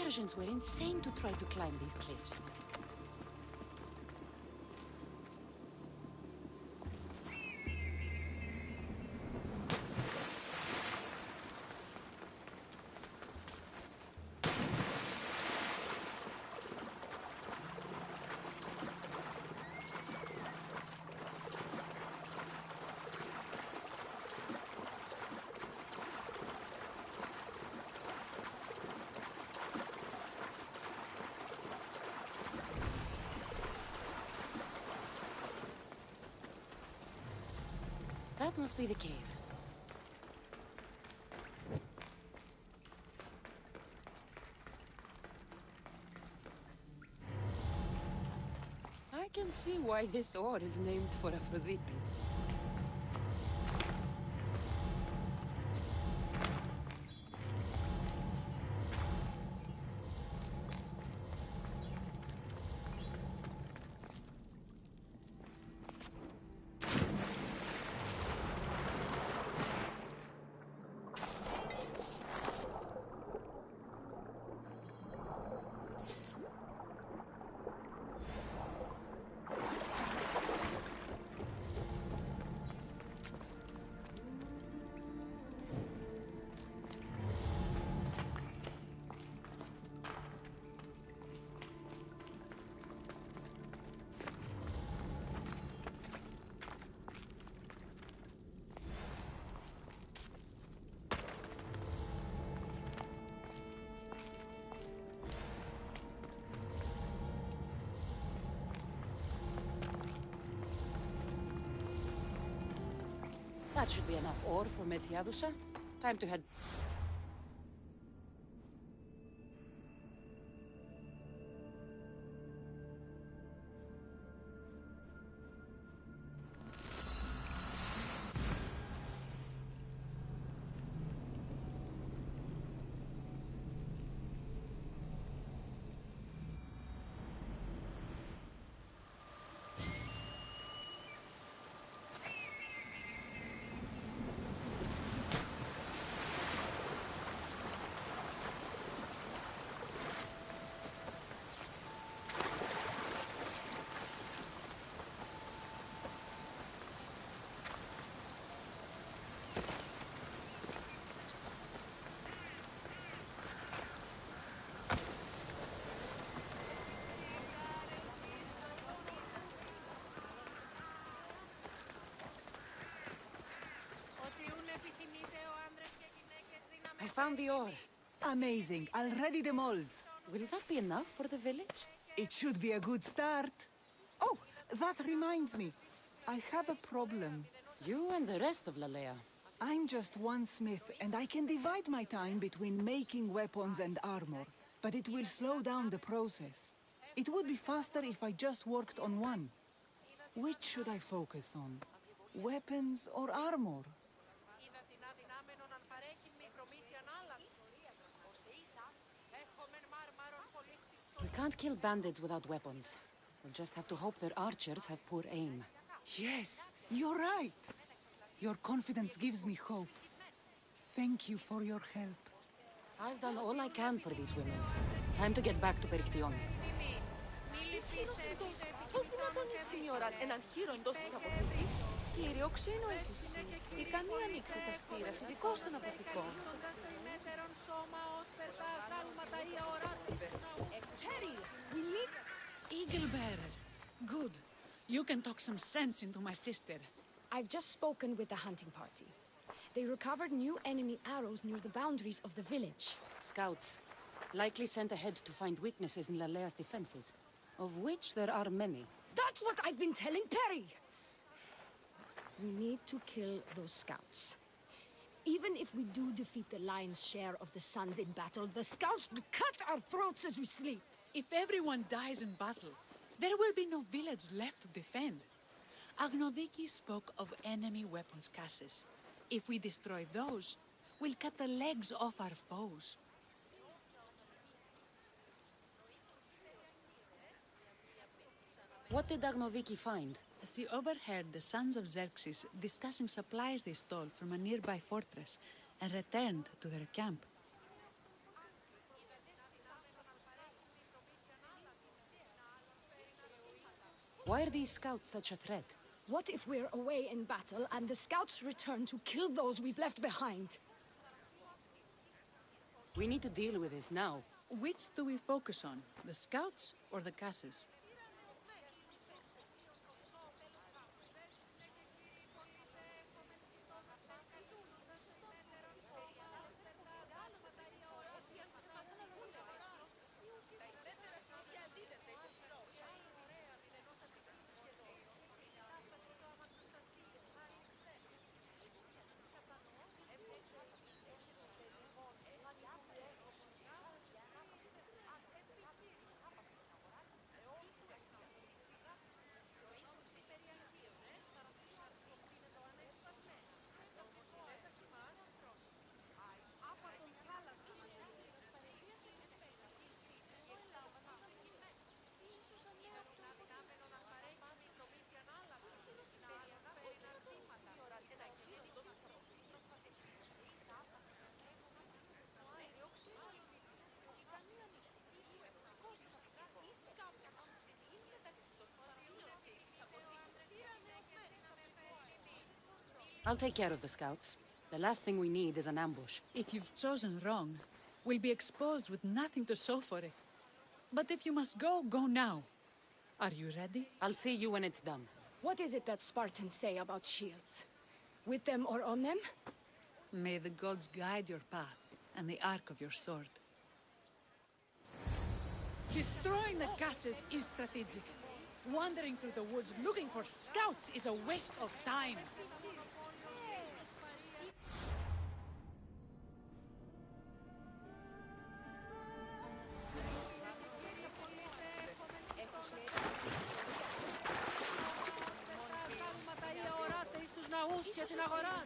Persians were insane to try to climb these cliffs. That must be the cave. I can see why this ore is named for Aphrodite. That should be enough ore for Methiadusa. Time to head. I found the ore. Amazing. I'll ready the molds. Will that be enough for the village? It should be a good start. Oh, that reminds me. I have a problem. You and the rest of Lalea. I'm just one smith, and I can divide my time between making weapons and armor, but it will slow down the process. It would be faster if I just worked on one. Which should I focus on? Weapons or armor? We can't kill bandits without weapons. We'll just have to hope their archers have poor aim. Yes, you're right. Your confidence gives me hope. Thank you for your help. I've done all I can for these women. Time to get back to Perictione. Πώς δυνατόν η Σινιόρα έναν χείρο εντός της αποθήκης? Χείριο ξύνο εσείς. Ικανή ανοίξει τα στήρας, ειδικός των αποθηκών. Harry, we need Eagle Bearer. Good. You can talk some sense into my sister. I've just spoken with the hunting party. They recovered new enemy arrows near the boundaries of the village. Scouts. Likely sent ahead to find weaknesses in Lalea's defenses, of which there are many. That's what I've been telling Perry! We need to kill those scouts. Even if we do defeat the lion's share of the Suns in battle, the scouts will cut our throats as we sleep. If everyone dies in battle, there will be no village left to defend. Agnodiki spoke of enemy weapons cases. If we destroy those, we'll cut the legs off our foes. What did Agnoviki find? She overheard the sons of Xerxes discussing supplies they stole from a nearby fortress and returned to their camp. Why are these scouts such a threat? What if we're away in battle and the scouts return to kill those we've left behind? We need to deal with this now. Which do we focus on, the scouts or the casses? I'll take care of the scouts. The last thing we need is an ambush. If you've chosen wrong, we'll be exposed with nothing to show for it. But if you must go, go now. Are you ready? I'll see you when it's done. What is it that Spartans say about shields? With them or on them? May the gods guide your path and the arc of your sword. Destroying the castles is strategic. Wandering through the woods looking for scouts is a waste of time. Για την αγορά.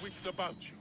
wits about you.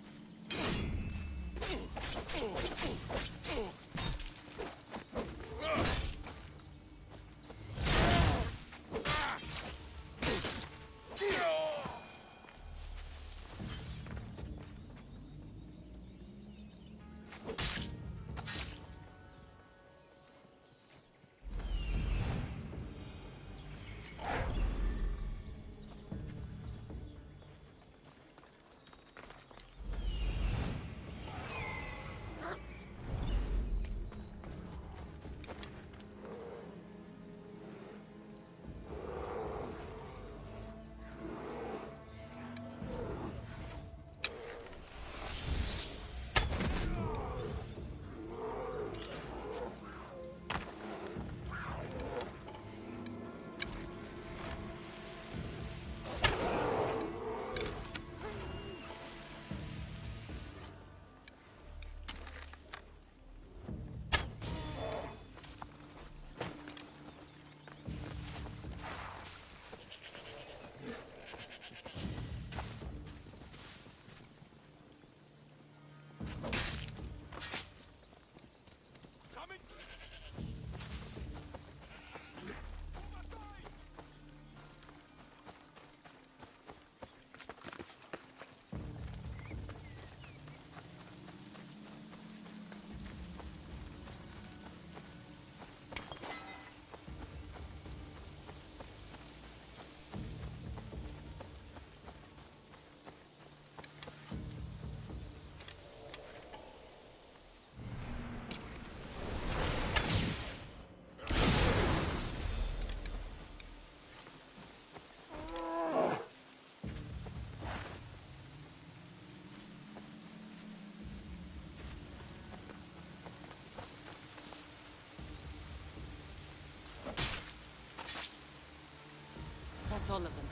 That's all of them.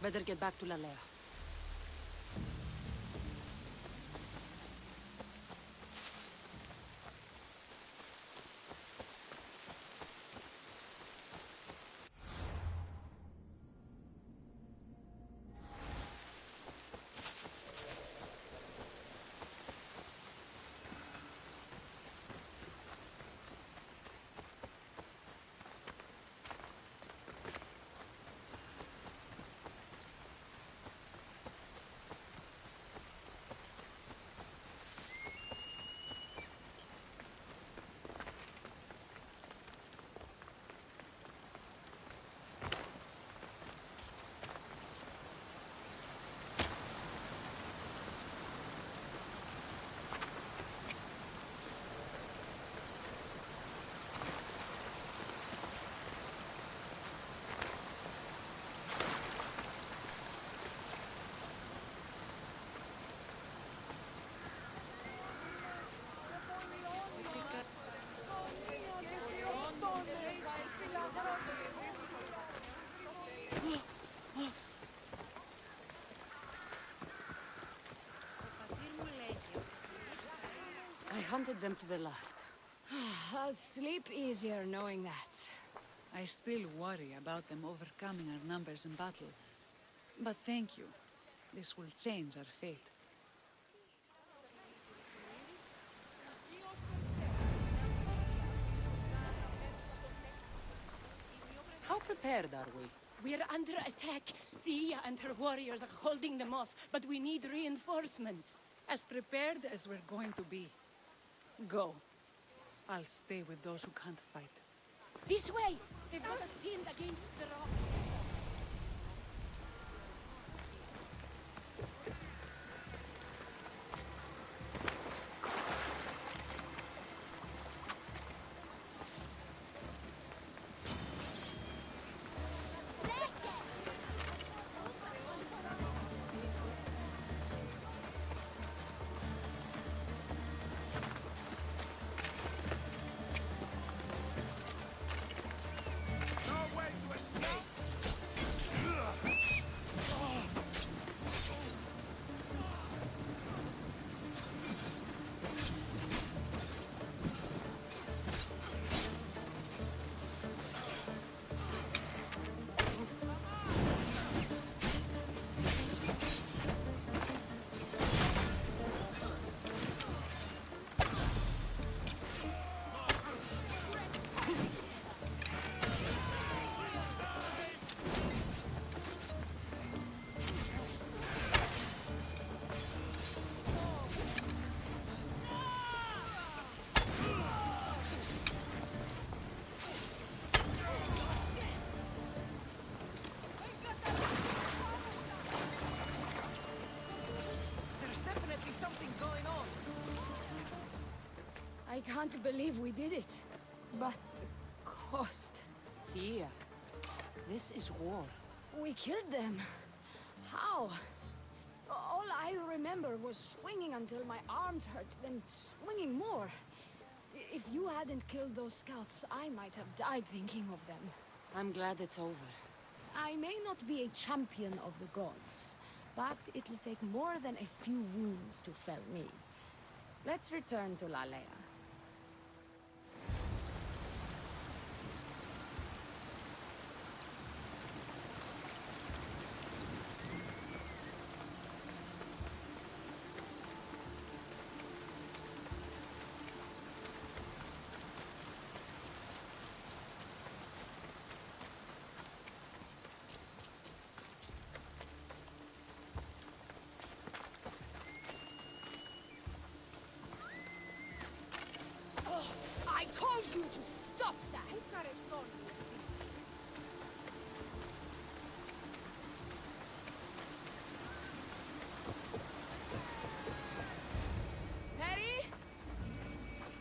Better get back to Lalea. I hunted them to the last. I'll sleep easier knowing that. I still worry about them overcoming our numbers in battle. But thank you. This will change our fate. How prepared are we? We're under attack. Thea and her warriors are holding them off, but we need reinforcements. As prepared as we're going to be. Go. I'll stay with those who can't fight. This way! They've got us pinned against the rocks. No way! can't believe we did it. But the cost. Thea, this is war. We killed them. How? All I remember was swinging until my arms hurt, then swinging more. If you hadn't killed those scouts, I might have died thinking of them. I'm glad it's over. I may not be a champion of the gods, but it'll take more than a few wounds to fell me. Let's return to Lalea. I told you to stop that! Perry?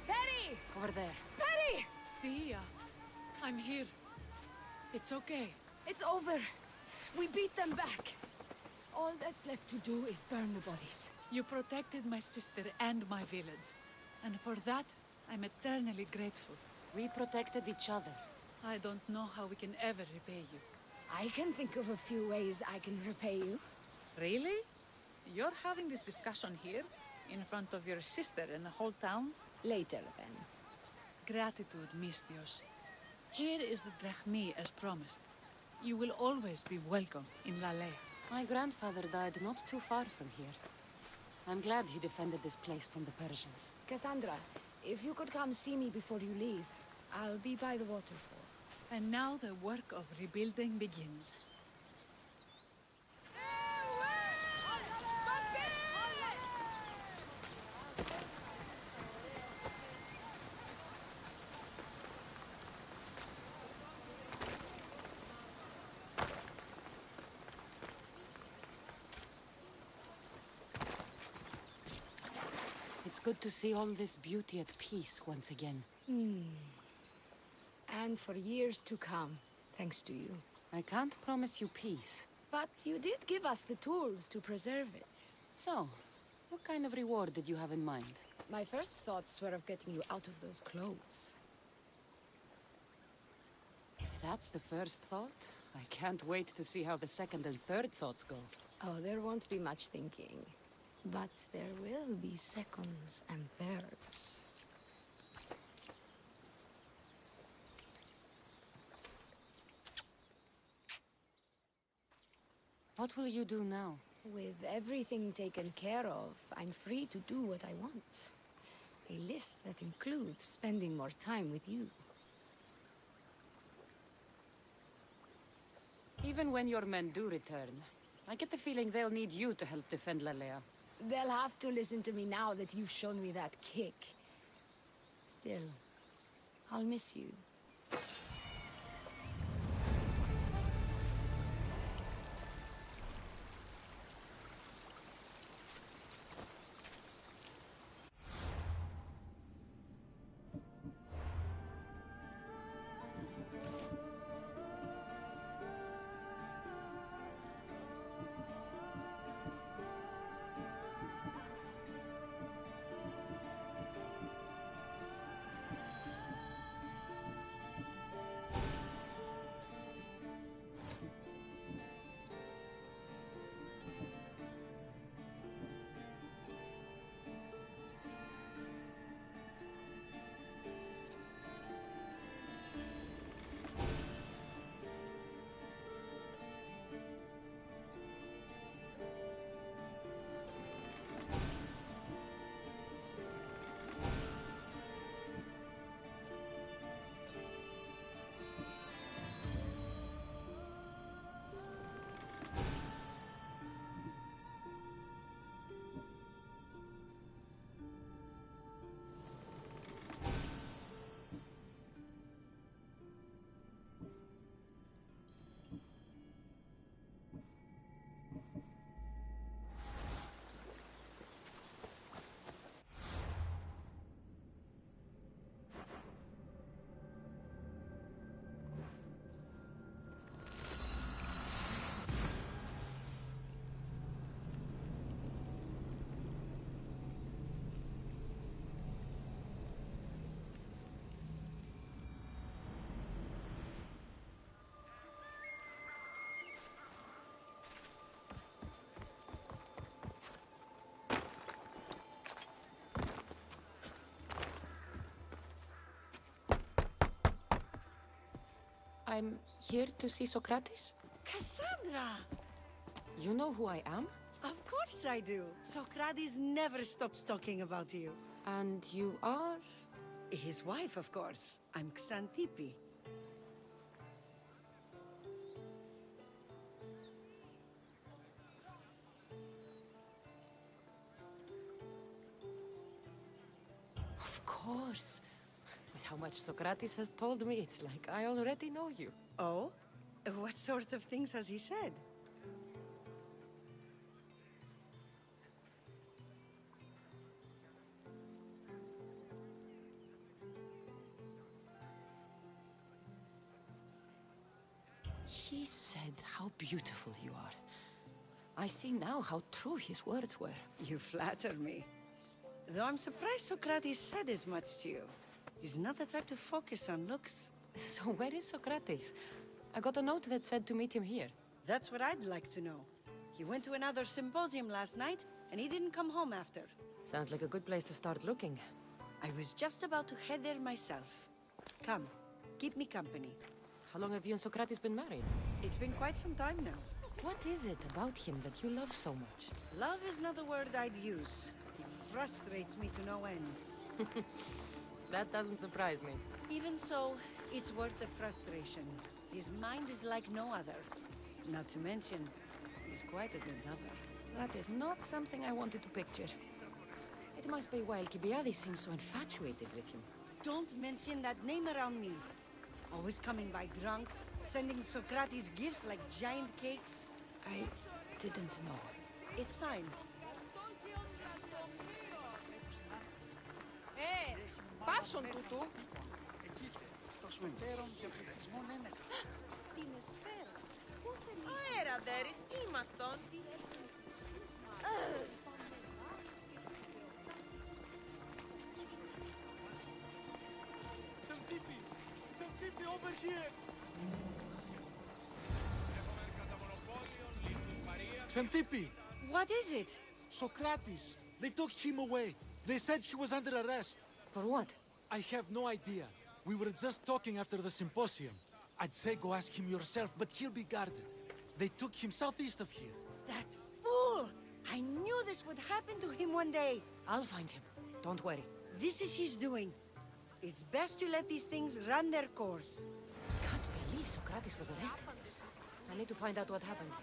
Perry! Over there. Perry! Thea, I'm here. It's okay. It's over. We beat them back. All that's left to do is burn the bodies. You protected my sister and my village. And for that, I'm eternally grateful. We protected each other. I don't know how we can ever repay you. I can think of a few ways I can repay you. Really? You're having this discussion here? In front of your sister and the whole town? Later, then. Gratitude, Misthios. Here is the drachmi as promised. You will always be welcome in Lalea. My grandfather died not too far from here. I'm glad he defended this place from the Persians. Cassandra, if you could come see me before you leave, I'll be by the waterfall. And now the work of rebuilding begins. It's good to see all this beauty at peace once again. And for years to come, thanks to you. I can't promise you peace. But you did give us the tools to preserve it. So, what kind of reward did you have in mind? My first thoughts were of getting you out of those clothes. If that's the first thought, I can't wait to see how the second and third thoughts go. Oh, there won't be much thinking. But there will be seconds and thirds. What will you do now? With everything taken care of, I'm free to do what I want. A list that includes spending more time with you. Even when your men do return, I get the feeling they'll need you to help defend Lalea. They'll have to listen to me now that you've shown me that kick. Still, I'll miss you. I'm here to see Socrates? Cassandra! You know who I am? Of course I do. Socrates never stops talking about you. And you are? His wife, of course. I'm Xanthippe. Of course. With how much Socrates has told me, it's like I already know you. Oh? What sort of things has he said? He said how beautiful you are. I see now how true his words were. You flatter me. Though I'm surprised Socrates said as much to you. He's not the type to focus on looks. So where is Socrates? I got a note that said to meet him here. That's what I'd like to know. He went to another symposium last night, and he didn't come home after. Sounds like a good place to start looking. I was just about to head there myself. Come, keep me company. How long have you and Socrates been married? It's been quite some time now. What is it about him that you love so much? Love is not the word I'd use. He frustrates me to no end. That doesn't surprise me. Even so, it's worth the frustration. His mind is like no other. Not to mention, he's quite a good lover. That is not something I wanted to picture. It must be why Alcibiades seems so infatuated with him. Don't mention that name around me. Always coming by drunk, sending Socrates gifts like giant cakes. I didn't know. It's fine. Παύσον τούτου. Αέρα, Δέρης, ήμαρτον. Xanthippe, over here! Xanthippe! What is it? Socrates! They took him away. They said he was under arrest. For what? I have no idea. We were just talking after the symposium. I'd say go ask him yourself, but he'll be guarded. They took him southeast of here. That fool! I knew this would happen to him one day. I'll find him. Don't worry. This is his doing. It's best to let these things run their course. Can't believe Socrates was arrested. I need to find out what happened.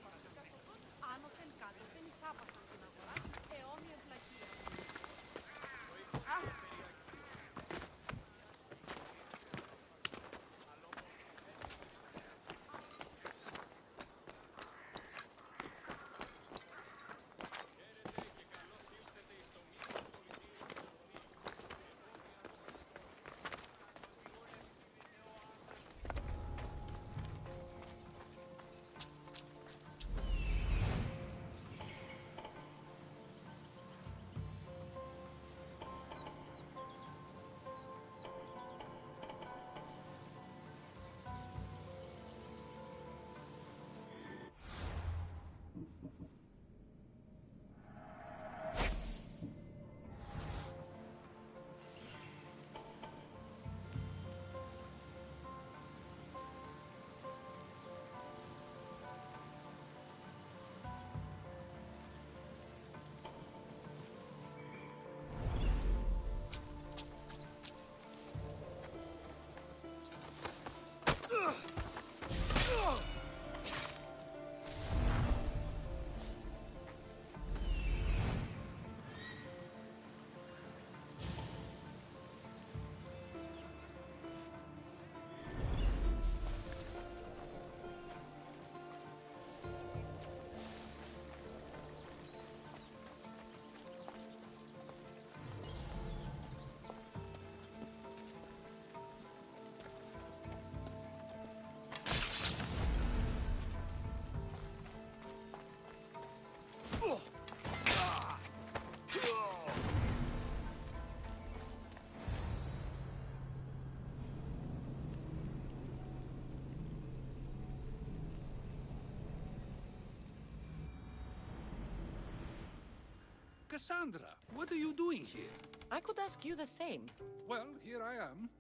Cassandra, what are you doing here? I could ask you the same. Well, here I am.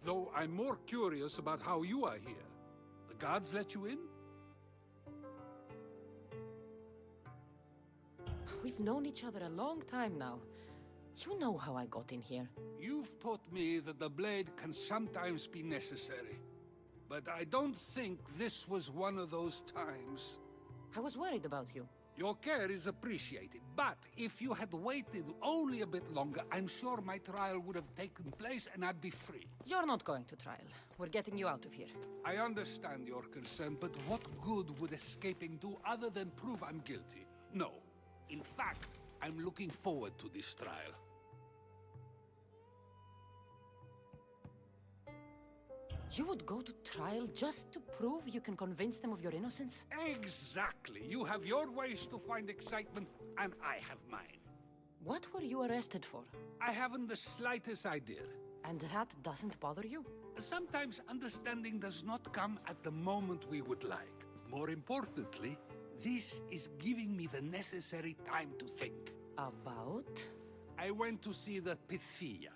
Though I'm more curious about how you are here. guards let you in? We've known each other a long time now. You know how I got in here. You've taught me that the blade can sometimes be necessary. But I don't think this was one of those times. I was worried about you. Your care is appreciated, but if you had waited only a bit longer, I'm sure my trial would have taken place and I'd be free. You're not going to trial. We're getting you out of here. I understand your concern, but what good would escaping do other than prove I'm guilty? No. In fact, I'm looking forward to this trial. You would go to trial just to prove you can convince them of your innocence? Exactly. You have your ways to find excitement, and I have mine. What were you arrested for? I haven't the slightest idea. And that doesn't bother you? Sometimes understanding does not come at the moment we would like. More importantly, this is giving me the necessary time to think. About? I went to see the Pythia,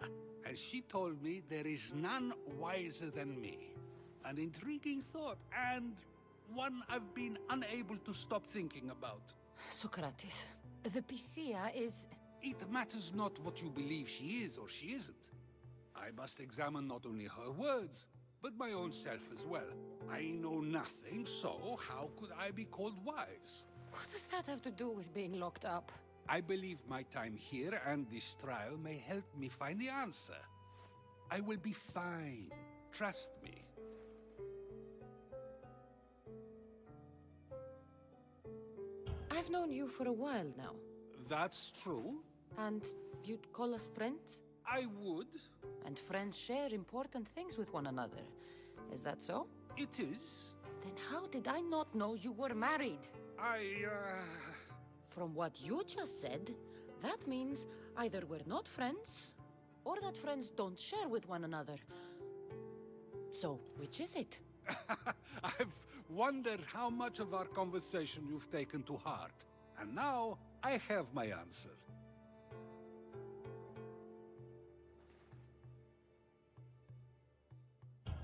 and she told me there is none wiser than me. An intriguing thought, and one I've been unable to stop thinking about. Socrates, the Pythia is... It matters not what you believe she is or she isn't. I must examine not only her words, but my own self as well. I know nothing, so how could I be called wise? What does that have to do with being locked up? I believe my time here and this trial may help me find the answer. I will be fine. Trust me. I've known you for a while now. That's true. And you'd call us friends? I would. And friends share important things with one another. Is that so? It is. Then how did I not know you were married? From what you just said, that means either we're not friends, or that friends don't share with one another. So, which is it? I've wondered how much of our conversation you've taken to heart. And now, I have my answer.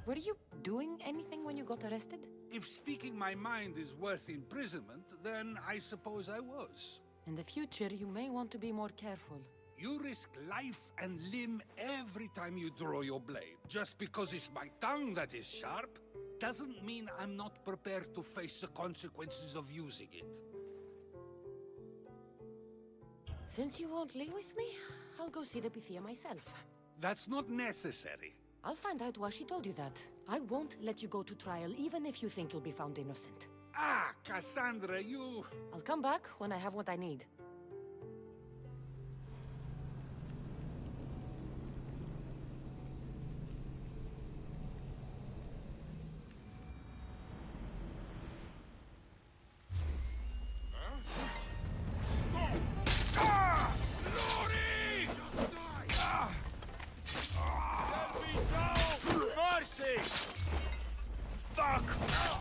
Were you doing anything when you got arrested? If speaking my mind is worth imprisonment, then I suppose I was. In the future, you may want to be more careful. You risk life and limb every time you draw your blade. Just because it's my tongue that is sharp, doesn't mean I'm not prepared to face the consequences of using it. Since you won't leave with me, I'll go see the Pythia myself. That's not necessary. I'll find out why she told you that. I won't let you go to trial, even if you think you'll be found innocent. Ah, Cassandra, you... I'll come back when I have what I need. Fuck!